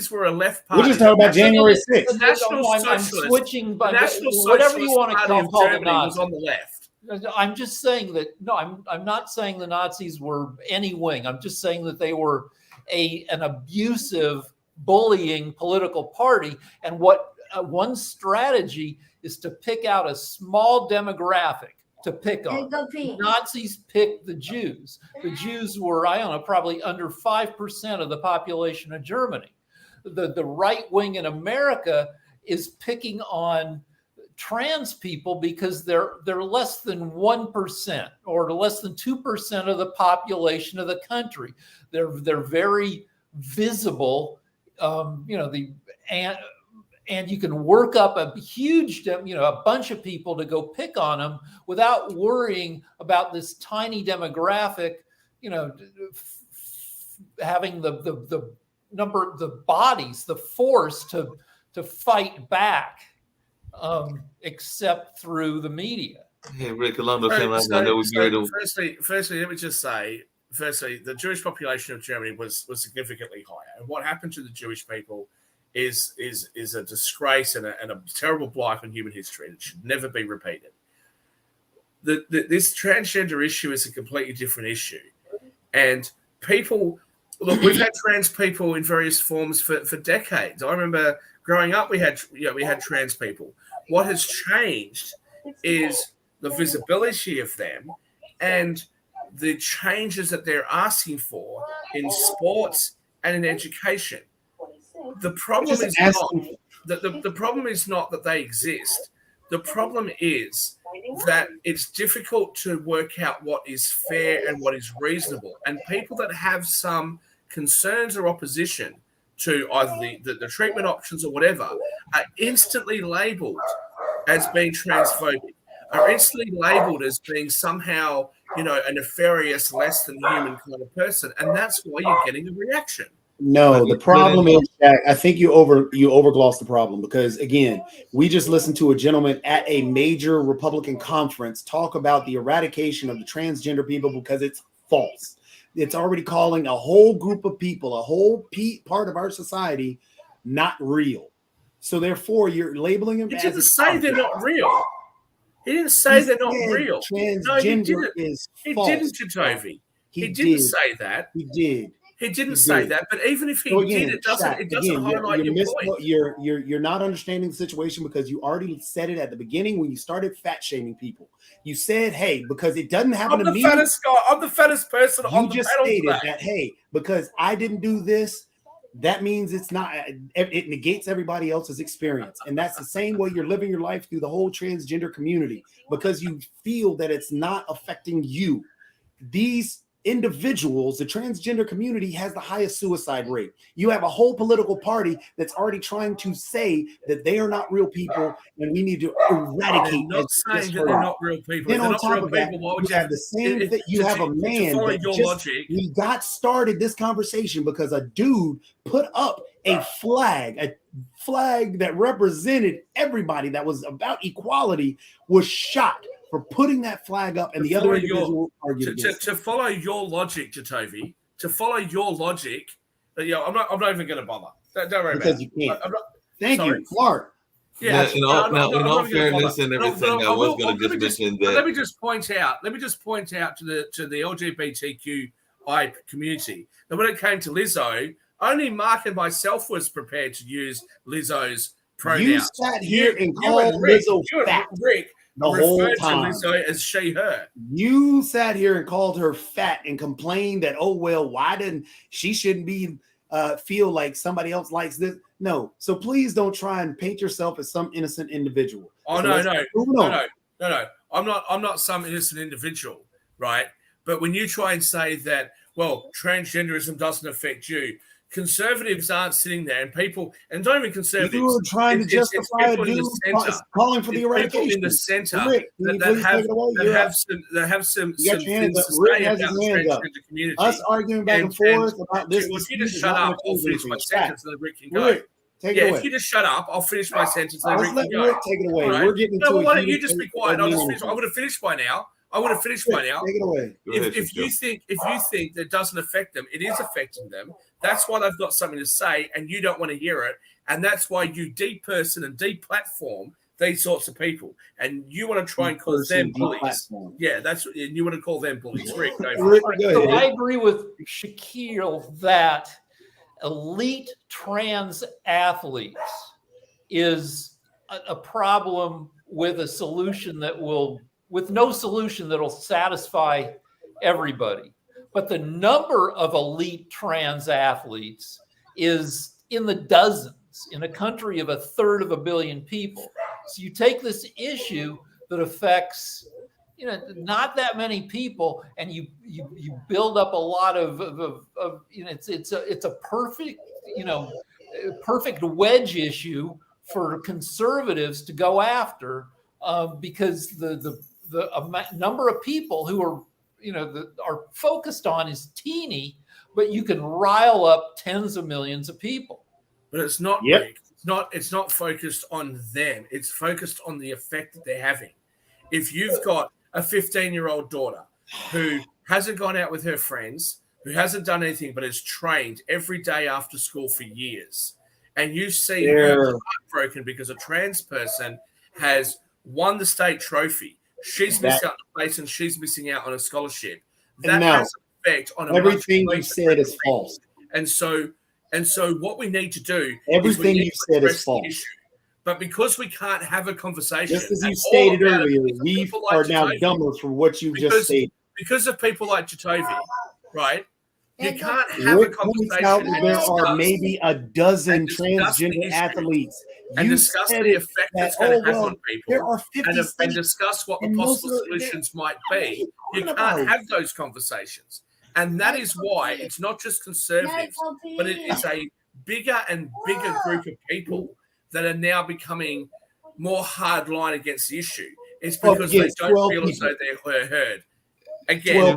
were a left party. We're just talking about January 6th. The National I'm Socialist. switching, The National whatever you Socialist want to Party of call the Germany Nazis. was on the left. I'm just saying that I'm not saying the Nazis were any wing. I'm just saying that they were an abusive, bullying political party. And what one strategy is to pick out a small demographic to pick on. Nazis picked the Jews. The Jews were, I don't know, probably under 5% of the population of Germany. The right wing in America is picking on trans people because they're less than 1% or less than 2% of the population of the country. They're very visible, and you can work up a huge, a bunch of people to go pick on them without worrying about this tiny demographic, having the number, the bodies, the force to fight back, except through the media. Hey, Rick, along those same lines, I know we'd be ready to. Firstly, let me just say, the Jewish population of Germany was significantly higher. And what happened to the Jewish people is a disgrace and a terrible blight on human history that should never be repeated. This transgender issue is a completely different issue. And people, look, we've had trans people in various forms for decades. I remember growing up, we had trans people. What has changed is the visibility of them and the changes that they're asking for in sports and in education. The problem is the problem is not that they exist. The problem is that it's difficult to work out what is fair and what is reasonable. And people that have some concerns or opposition to either the treatment options or whatever are instantly labeled as being transphobic, are instantly labeled as being somehow, a nefarious, less than human kind of person. And that's why you're getting a reaction. No, the problem is that I think you overgloss the problem, because again, we just listened to a gentleman at a major Republican conference talk about the eradication of the transgender people because it's false. It's already calling a whole group of people, a whole part of our society, not real. So therefore, you're labeling them. He didn't say they're not real. He didn't say they're not real. Transgender is false. He didn't, Jatovi. He didn't did. say that. He did. He didn't say that. But even if he did, it doesn't highlight your point. You're not understanding the situation because you already said it at the beginning when you started fat shaming people. You said, "Hey, because it doesn't happen to me." Fattest guy. I'm the fattest person on the panel. You just stated that, "Hey, because I didn't do this, that means it's not. It negates everybody else's experience." And that's the same way you're living your life through the whole transgender community, because you feel that it's not affecting you. These individuals, the transgender community has the highest suicide rate. You have a whole political party that's already trying to say that they are not real people and we need to eradicate. They're not saying that they're not real people. Then on top of that, you have the same thing. You have a man that we got started this conversation because a dude put up a flag that represented everybody, that was about equality, was shot for putting that flag up, and the other individual argued against to follow your logic, Jatovi. To follow your logic, I'm not even going to bother. Don't worry because about it. You can't. Thank you, Clark. Yeah, in all fairness and everything, I was going to just mention that. Let me just point out to the LGBTQI community that when it came to Lizzo, only Mark and myself was prepared to use Lizzo's pronouns. You sat here and called Lizzo fat. Rick, the whole referred to time. Lizzo as she, her. You sat here and called her fat and complained that, oh, well, why didn't she shouldn't be feel like somebody else likes this? No. So please don't try and paint yourself as some innocent individual. Oh, So no. I'm not some innocent individual, right? But when you try and say that, well, transgenderism doesn't affect you, conservatives aren't sitting there, and people, and don't even conservatives. You were trying to justify a dude calling for the eradication. People in the center Rick, that have some you got your hands things up. to Rick say has about his the hands up. transgender community. Us arguing back and forth about this. Well, if you just is shut not up, I'll gonna finish change my anything. sentence and then Rick can go. Rick, take it away. If you just shut up, I'll finish my sentence and then Let's Rick let can go. Rick take it away. All right? We're getting no, to well, a why don't heated you just be debate. quiet? I'll just finish. I would have finished by now. Take it away. If you think that doesn't affect them, it is affecting them. That's why they've got something to say, and you don't want to hear it, and that's why you deperson and deplatform these sorts of people, and you want to try and call them bullies. Yeah, that's what you want to call them bullies. Rick, So I agree with Shaquille that elite trans athletes is a problem with a solution that will, with no solution that'll satisfy everybody. But the number of elite trans athletes is in the dozens in a country of 1/3 billion people. So you take this issue that affects, not that many people, and you build up a lot of it's a perfect, perfect wedge issue for conservatives to go after, because the number of people who are are focused on is teeny, but you can rile up tens of millions of people. But it's not. Yep. It's not focused on them. It's focused on the effect that they're having. If you've got a 15-year-old daughter who hasn't gone out with her friends, who hasn't done anything but is trained every day after school for years, and you see her heartbroken because a trans person has won the state trophy, she's missed out on a place and she's missing out on a scholarship. That has an effect on everything you said is false. And so what we need to do everything is you said is false. Issue. But because we can't have a conversation, just as you stated earlier, we are now Jatovi, dumber for what you just stated. Because of people like Jatovi, right? You can't have a conversation. Out that there are maybe a dozen transgender athletes. And discuss the effect that's going to have on people. There are 50 and discuss what the possible solutions might be. You can't have those conversations. And that is why it's not just conservatives, but it is a bigger and bigger group of people that are now becoming more hardline against the issue. It's because they don't feel as though they're heard. Again,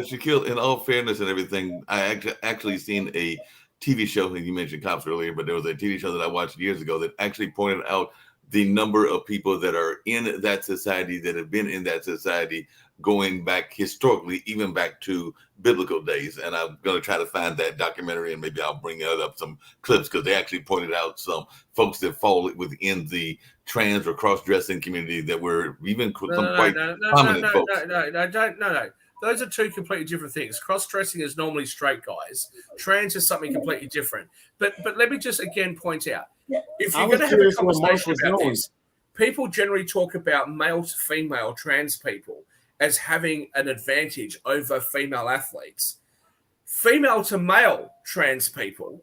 Shaquille, in all fairness and everything, I actually seen a TV show, and you mentioned cops earlier, but there was a TV show that I watched years ago that actually pointed out the number of people that are in that society, that have been in that society going back historically, even back to biblical days. And I'm going to try to find that documentary, and maybe I'll bring up some clips, because they actually pointed out some folks that fall within the trans or cross-dressing community that were even quite prominent folks. No. Those are two completely different things. Cross-dressing is normally straight guys. Trans is something completely different. But let me just again point out, if you're going to have a conversation about this, people generally talk about male to female trans people as having an advantage over female athletes. Female to male trans people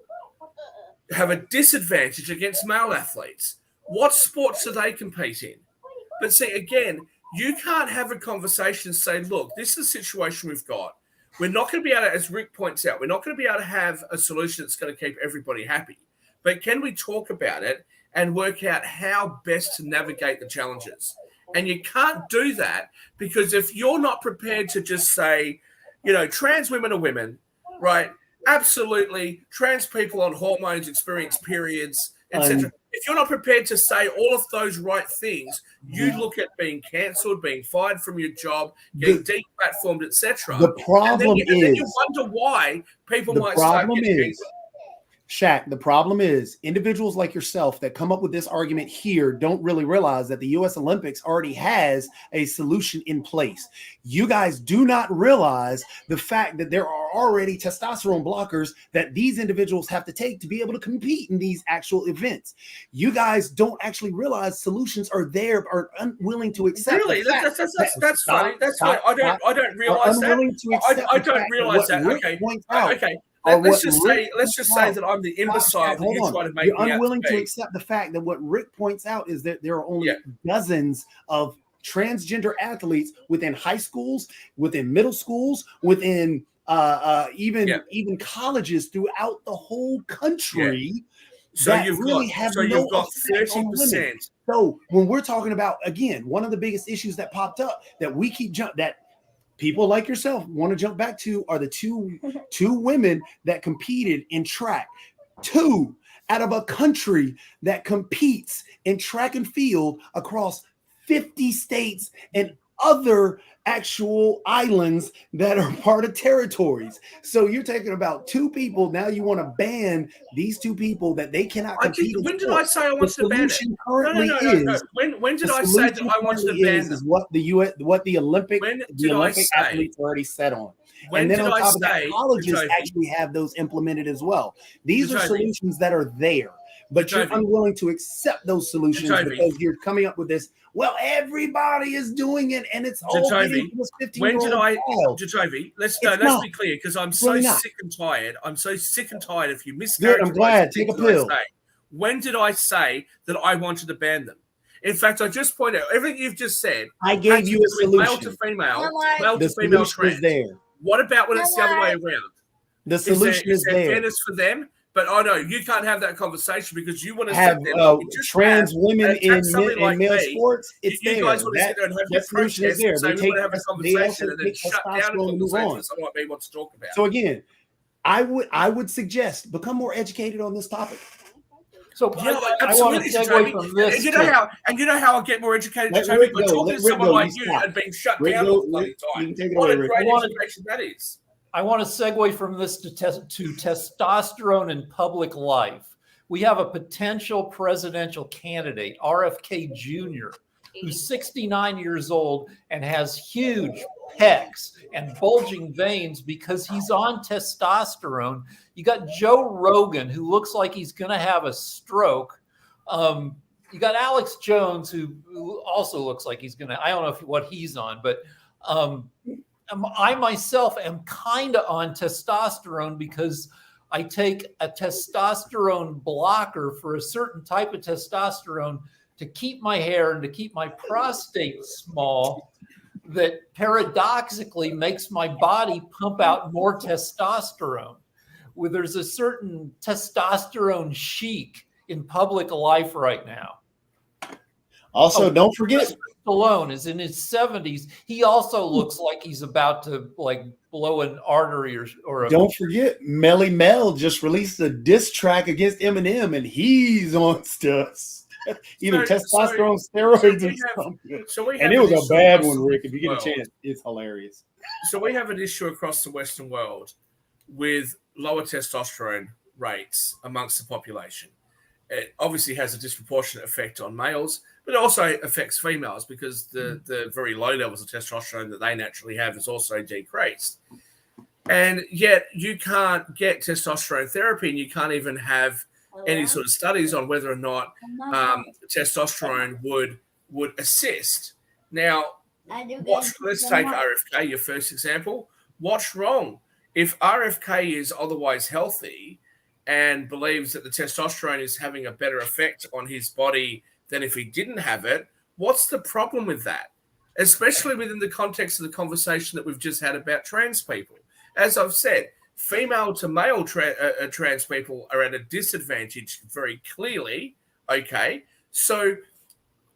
have a disadvantage against male athletes. What sports do they compete in? But see, again, you can't have a conversation and say, look, this is the situation we've got. We're not going to be able to, as Rick points out, we're not going to be able to have a solution that's going to keep everybody happy. But can we talk about it and work out how best to navigate the challenges? And you can't do that because if you're not prepared to just say, trans women are women, right? Absolutely. Trans people on hormones experience periods, etc. If you're not prepared to say all of those right things, you look at being cancelled, being fired from your job, getting deplatformed, etc. The problem and then you wonder why people might start getting angry. Shaq, the problem is individuals like yourself that come up with this argument here don't really realize that the U.S. Olympics already has a solution in place. You guys do not realize the fact that there are already testosterone blockers that these individuals have to take to be able to compete in these actual events. You guys don't actually realize solutions are there, are unwilling to accept. Really, that's funny. That's why I don't realize that. I don't realize that. Okay, okay. Let's just say that I'm the imbecile that you try to make me out to be. You're unwilling to accept the fact that what Rick points out is that there are only dozens of transgender athletes within high schools, within middle schools, within even colleges throughout the whole country. So you've got 30%. So when we're talking about, again, one of the biggest issues that popped up that we keep that people like yourself want to jump back to are the two women that competed in track. 2 out of a country that competes in track and field across 50 states and other actual islands that are part of territories. So you're talking about 2 people. Now you want to ban these 2 people that they cannot compete. When did I say I wanted to ban it? No. When did I say that I wanted to ban them? Is what the Olympic athletes already set on. And then on top of that, colleges actually have those implemented as well. These are solutions that are there, but you're unwilling to accept those solutions because you're coming up with this. Well, everybody is doing it, and it's all getting to this 15-year-old child. Jajovi, let's be clear, because I'm so sick and tired. I'm so sick and tired of you mischaracterizing. Good, I'm glad. Take a pill. When did I say that I wanted to ban them? In fact, I just pointed out everything you've just said. I gave you a solution. Male to female, male to female trans. There. What about when it's the other way around? The solution is there. Fairness for them. But I know you can't have that conversation because you want to have trans women in male sports. It's you there. Guys want to sit there and have that solution is there. So we want to have a conversation and then shut down a conversation that someone may want to talk about. So again, I would suggest become more educated on this topic. So I want to segue from this. And you know how I'll get more educated? By talking to someone like you and being shut down all the bloody time. What a great education that is. I want to segue from this to testosterone in public life. We have a potential presidential candidate, RFK Jr., who's 69 years old and has huge pecs and bulging veins because he's on testosterone. You got Joe Rogan, who looks like he's going to have a stroke. You got Alex Jones, who also looks like he's going to, I don't know what he's on, but I myself am kind of on testosterone because I take a testosterone blocker for a certain type of testosterone to keep my hair and to keep my prostate small that paradoxically makes my body pump out more testosterone. Well, there's a certain testosterone chic in public life right now. Also, don't forget, Stallone is in his 70s. He also looks like he's about to blow an artery or don't forget, Melly Mel just released a diss track against Eminem, and he's on stuff. Either testosterone, steroids, or something. And it was a bad one, Rick. If you get a chance, it's hilarious. So we have an issue across the Western world with lower testosterone rates amongst the population. It obviously has a disproportionate effect on males, but it also affects females because the very low levels of testosterone that they naturally have is also decreased. And yet you can't get testosterone therapy, and you can't even have any sort of studies on whether or not testosterone would assist. Now, let's take RFK, your first example. What's wrong? If RFK is otherwise healthy and believes that the testosterone is having a better effect on his body than if he didn't have it, what's the problem with that? Especially within the context of the conversation that we've just had about trans people. As I've said, female to male trans people are at a disadvantage very clearly, okay? So,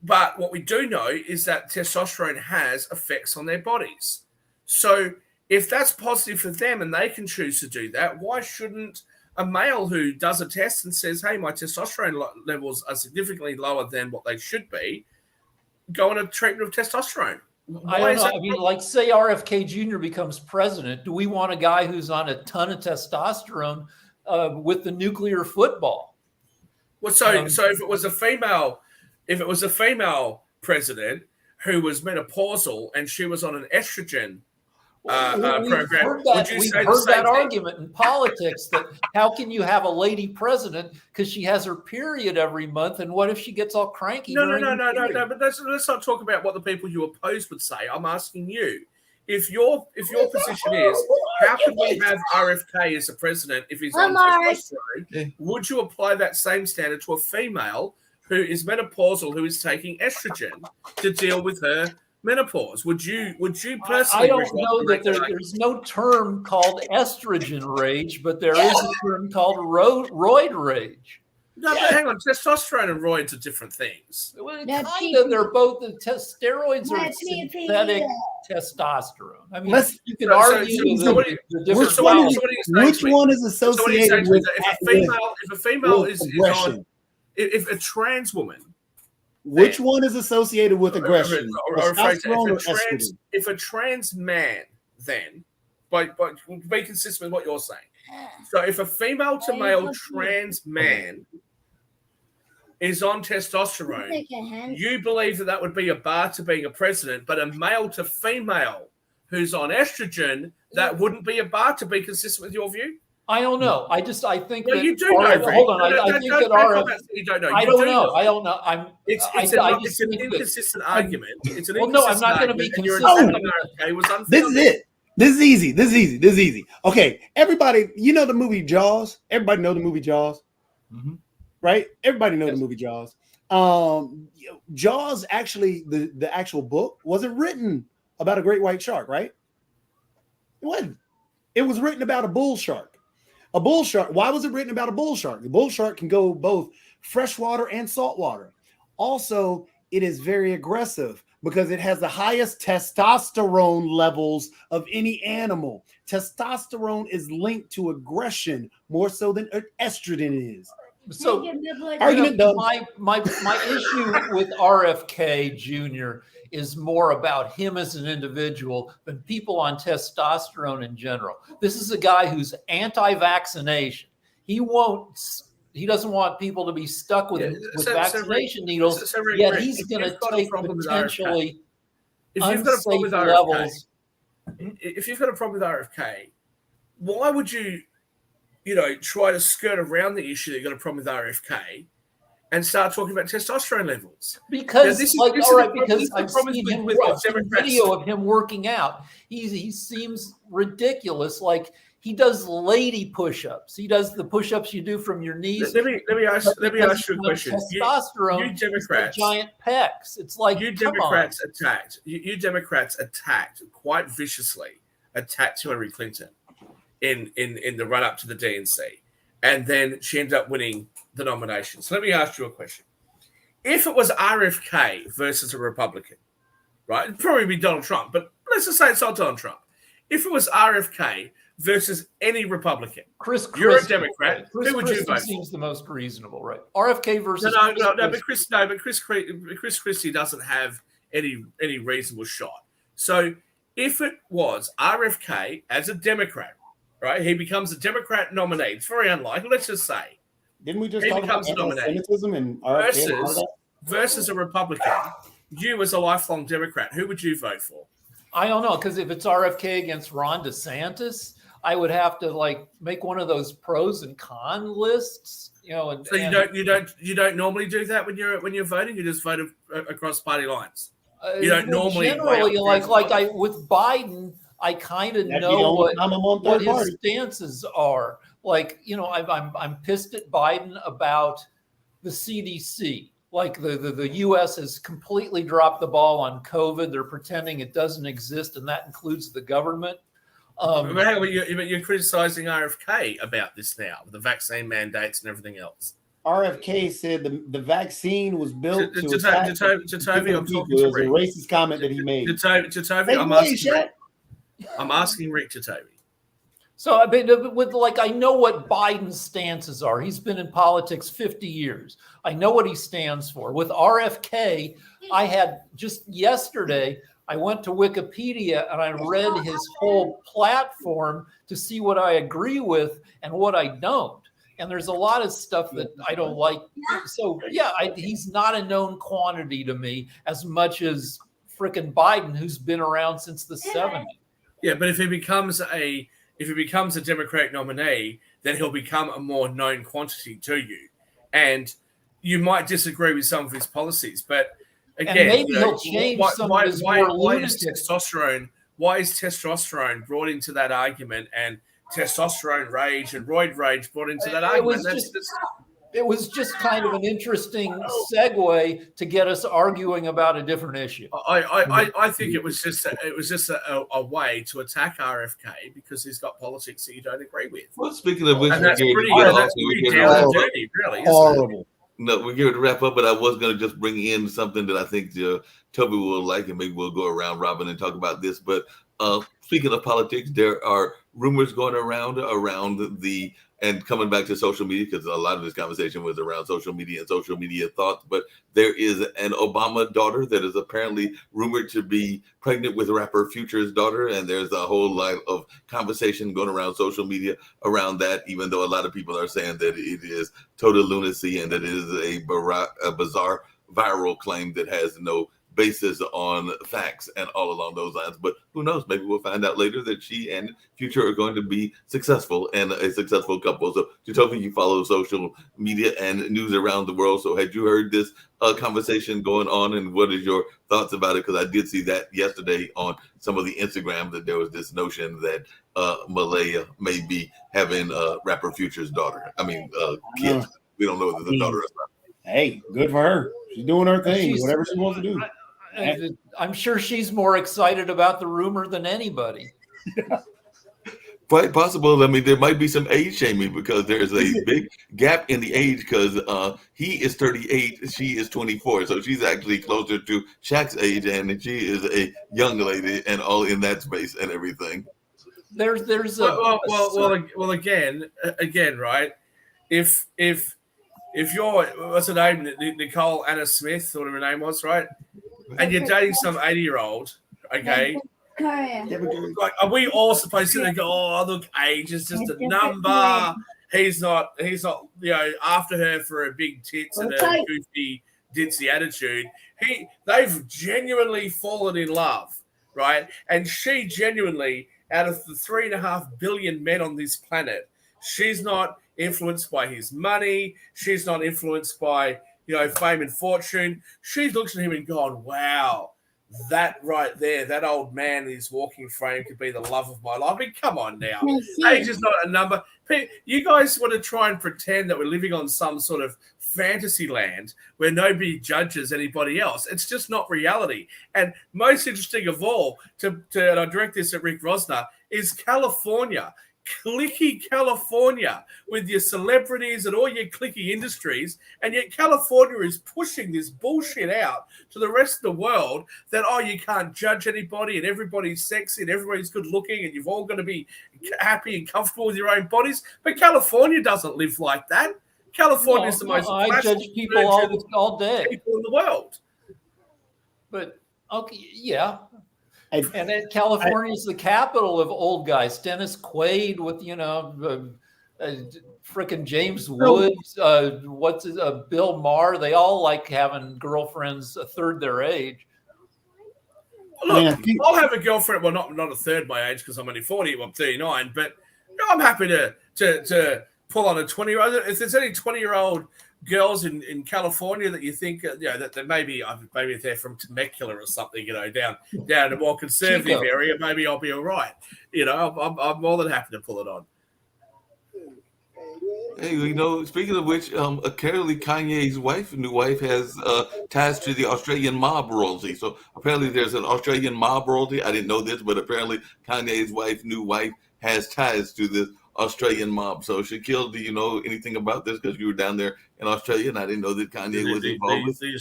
but what we do know is that testosterone has effects on their bodies. So if that's positive for them and they can choose to do that, why shouldn't a male who does a test and says, hey, my testosterone levels are significantly lower than what they should be, go on a treatment of testosterone? I don't know. I mean, like, say RFK Jr. becomes president. Do we want a guy who's on a ton of testosterone with the nuclear football? Well, so if it was a female president who was menopausal and she was on an estrogen program. We've heard that argument in politics that how can you have a lady president because she has her period every month, and what if she gets all cranky? No. But let's not talk about what the people you oppose would say. I'm asking you, if your position is, how can we have RFK as a president if he's on testosterone? Would you apply that same standard to a female who is menopausal, who is taking estrogen to deal with her menopause? Would you personally? I don't know that there's no term called estrogen rage, but there is a term called roid rage. No, but hang on. Testosterone and roids are different things. Well, kind of. They're both steroids are synthetic testosterone. I mean, you can argue the different. Which one is associated with? If a female is on, if a trans woman. Which one is associated with aggression? If a trans man, then, but be consistent with what you're saying. So if a female to male trans man is on testosterone, you believe that would be a bar to being a president, but a male to female who's on estrogen, that wouldn't be a bar to be consistent with your view? I don't know. I think that you do know. Hold on. I think that you don't know. I don't know. I don't know. It's an inconsistent argument. It's an no, I'm not going to be consistent. This is it. This is easy. Okay, everybody, you know the movie Jaws? Everybody know the movie Jaws? Mm-hmm. Right? Everybody know the movie Jaws. Jaws, actually, the actual book wasn't written about a great white shark, right? It wasn't. It was written about a bull shark. A bull shark. Why was it written about a bull shark? The bull shark can go both freshwater and saltwater. Also, it is very aggressive because it has the highest testosterone levels of any animal. Testosterone is linked to aggression more so than estrogen is. So, argument done. My issue with RFK Jr. is more about him as an individual than people on testosterone in general. This is a guy who's anti-vaccination. He doesn't want people to be stuck with vaccination needles. Yet he's going to take potentially unsafe levels. If you've got a problem with RFK, why would you try to skirt around the issue that you've got a problem with RFK and start talking about testosterone levels? Because I've seen him with a video of him working out. He seems ridiculous. Like he does lady push-ups. He does the push-ups you do from your knees. Let me ask you a question. Testosterone, you Democrats, giant pecs. It's like you Democrats attacked. You Democrats attacked quite viciously. Attacked Hillary Clinton in the run up to the DNC, and then she ended up winning the nomination. So let me ask you a question. If it was RFK versus a Republican, right? It'd probably be Donald Trump, but let's just say it's not Donald Trump. If it was RFK versus any Republican, you're a Democrat, who would you vote for? Seems the most reasonable, right? RFK versus but Chris Christie doesn't have any reasonable shot. So if it was RFK as a Democrat, right, he becomes a Democrat nominee. It's very unlikely. Let's just say. Didn't we just talk about anti-Semitism and versus a Republican? You as a lifelong Democrat, who would you vote for? I don't know, because if it's RFK against Ron DeSantis, I would have to make one of those pros and con lists. So you don't normally do that when you're voting. You just vote across party lines. You don't normally generally with Biden. I kind of know what his stances are. I'm pissed at Biden about the CDC. Like the U.S. has completely dropped the ball on COVID. They're pretending it doesn't exist, and that includes the government. You're criticizing RFK about this now, the vaccine mandates and everything else. RFK said the vaccine was built to attack Toby, I'm talking to to Rick. It was a racist comment that he made. Toby, I'm asking Rick to Toby. So I know what Biden's stances are. He's been in politics 50 years. I know what he stands for. With RFK, I had just yesterday, I went to Wikipedia and I read his whole platform to see what I agree with and what I don't. And there's a lot of stuff that I don't like. So he's not a known quantity to me as much as frickin' Biden, who's been around since the 70s. Yeah, but if he becomes a Democratic nominee, then he'll become a more known quantity to you, and you might disagree with some of his policies. But again, and maybe he'll change some of his more lunatic. Why is testosterone brought into that argument, and testosterone rage and roid rage brought into that argument? It was just kind of an interesting segue to get us arguing about a different issue. I think it was just a way to attack RFK because he's got politics that you don't agree with. Well, speaking of which, and that's pretty down and dirty, really. Horrible. No, we're going to wrap up, but I was going to just bring in something that I think Toby will like, and maybe we'll go around Robin and talk about this. But speaking of politics, there are rumors going around and coming back to social media, because a lot of this conversation was around social media and social media thoughts. But there is an Obama daughter that is apparently rumored to be pregnant with rapper Future's daughter. And there's a whole lot of conversation going around social media around that, even though a lot of people are saying that it is total lunacy and that it is a bizarre viral claim that has no basis on facts and all along those lines. But who knows? Maybe we'll find out later that she and Future are going to be successful and a successful couple. So, Jatovi, you follow social media and news around the world. So had you heard this conversation going on, and what is your thoughts about it? Because I did see that yesterday on some of the Instagram that there was this notion that Malaya may be having rapper Future's daughter. I mean, kids. We don't know whether the daughter is not. Hey, good for her. She's doing her thing, whatever she wants to do. I'm sure she's more excited about the rumor than anybody. Quite possible. I mean, there might be some age shaming because there's a big gap in the age, because he is 38, she is 24. So she's actually closer to Shaq's age, and she is a young lady and all in that space and everything. There's again, right? If you're, what's her name, Nicole Anna Smith, or whatever her name was, right? And you're dating some 80-year-old, okay? Like, are we all supposed to go, oh, look, age is just a number. He's not, after her for her big tits and her goofy, ditzy attitude. They've genuinely fallen in love, right? And she genuinely, out of the 3.5 billion men on this planet, she's not influenced by his money. She's not influenced by, fame and fortune. She looks at him and gone, wow, that right there, that old man in his walking frame could be the love of my life. I mean, come on now. Age is not a number. You guys want to try and pretend that we're living on some sort of fantasy land where nobody judges anybody else. It's just not reality. And most interesting of all, and I direct this at Rick Rosner, is California. Clicky California with your celebrities and all your clicky industries, and yet California is pushing this bullshit out to the rest of the world that, you can't judge anybody and everybody's sexy and everybody's good looking and you've all got to be happy and comfortable with your own bodies. But California doesn't live like that. California is the most I judge people all day people in the world. But okay, yeah. And then California is the capital of old guys. Dennis Quaid with, frickin' James Woods, Bill Maher. They all like having girlfriends a third their age. Look, I'll have a girlfriend. Well, not a third my age because I'm only 40. I'm 39. But I'm happy to pull on a 20-year-old. If there's any 20-year-old girls in California that you think, that maybe if they're from Temecula or something, down in a more conservative area, maybe I'll be all right. I'm more than happy to pull it on. Hey, speaking of which, apparently Kanye's new wife has ties to the Australian mob royalty. So apparently there's an Australian mob royalty. I didn't know this, but apparently Kanye's new wife has ties to the Australian mob. So Shaquille, do you know anything about this? Because you were down there in Australia, and I didn't know that Kanye was involved with the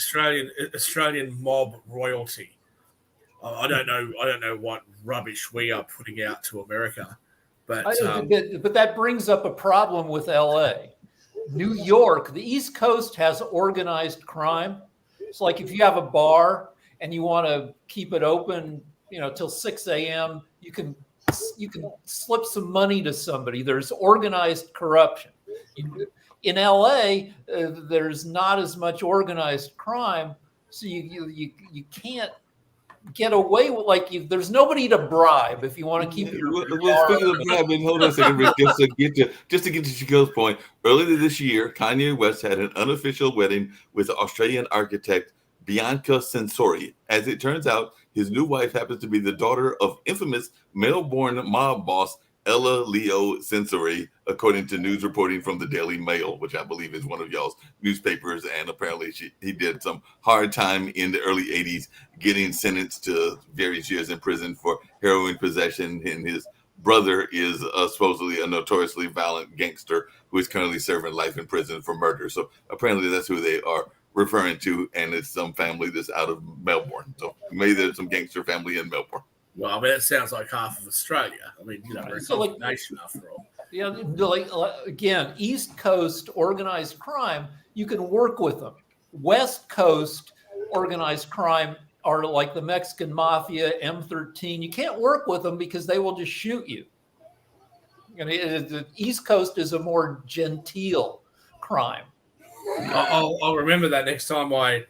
Australian mob royalty. I don't know what rubbish we are putting out to America, but that brings up a problem with LA. New York, the East Coast has organized crime. It's like if you have a bar and you want to keep it open, till 6 a.m., you can slip some money to somebody. There's organized corruption. In LA, there's not as much organized crime, so you can't get away with there's nobody to bribe if you want to keep your. Well, speaking of bribing, hold on a second, Rick, just to get to Shaquille's point. Earlier this year, Kanye West had an unofficial wedding with Australian architect Bianca Censori. As it turns out, his new wife happens to be the daughter of infamous Melbourne mob boss Ella Leo Censori, according to news reporting from the Daily Mail, which I believe is one of y'all's newspapers. And apparently he did some hard time in the early 80s, getting sentenced to various years in prison for heroin possession. And his brother is supposedly a notoriously violent gangster who is currently serving life in prison for murder. So apparently that's who they are referring to. And it's some family that's out of Melbourne. So maybe there's some gangster family in Melbourne. Well, I mean, it sounds like half of Australia. I mean, we're a So, nation after all. Yeah, again, East Coast organized crime, you can work with them. West Coast organized crime are like the Mexican mafia, M13. You can't work with them because they will just shoot you. The East Coast is a more genteel crime. I'll remember that next time I'm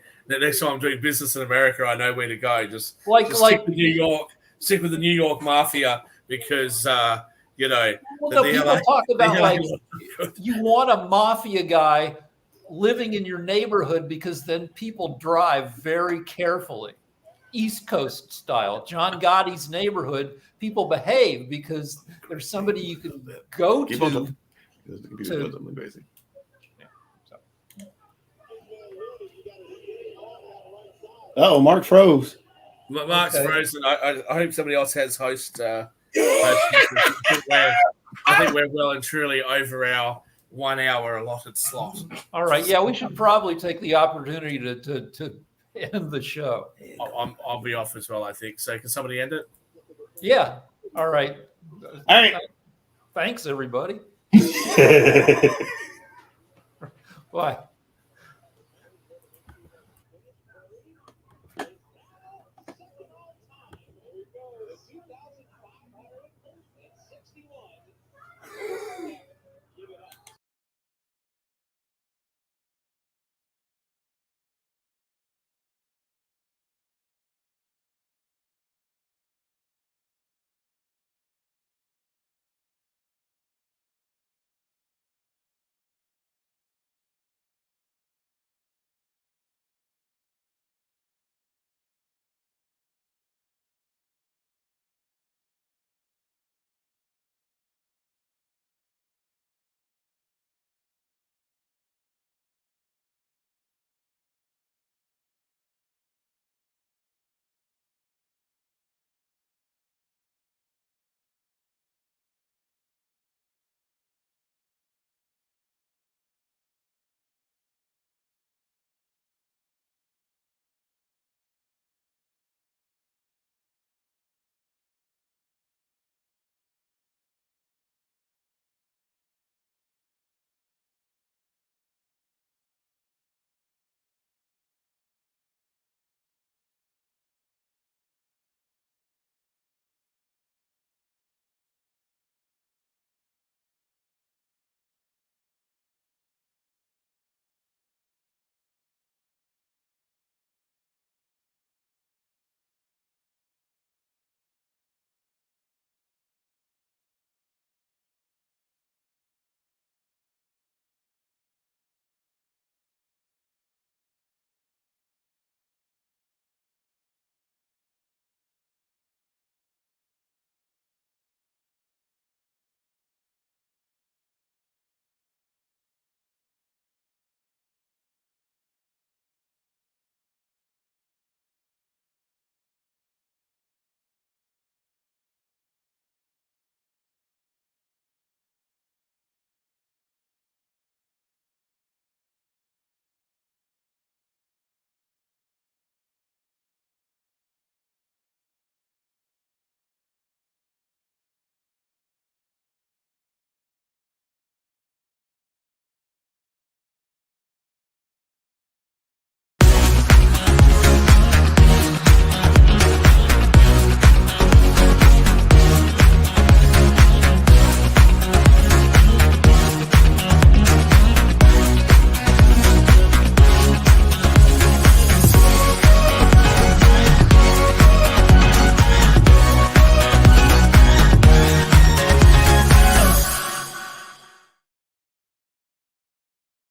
doing business in America. I know where to go. Just stick with New York. Stick with the New York mafia because Well, no, people talk about you want a mafia guy living in your neighborhood because then people drive very carefully. East Coast style, John Gotti's neighborhood, people behave because there's somebody you can go to. Crazy. Oh, Mark froze. Mark's frozen. I hope somebody else has host. I think we're well and truly over our 1 hour allotted slot. All right. Yeah, we should probably take the opportunity to end the show. I'll be off as well, I think. So can somebody end it? Yeah. All right. All right. Thanks, everybody. Bye.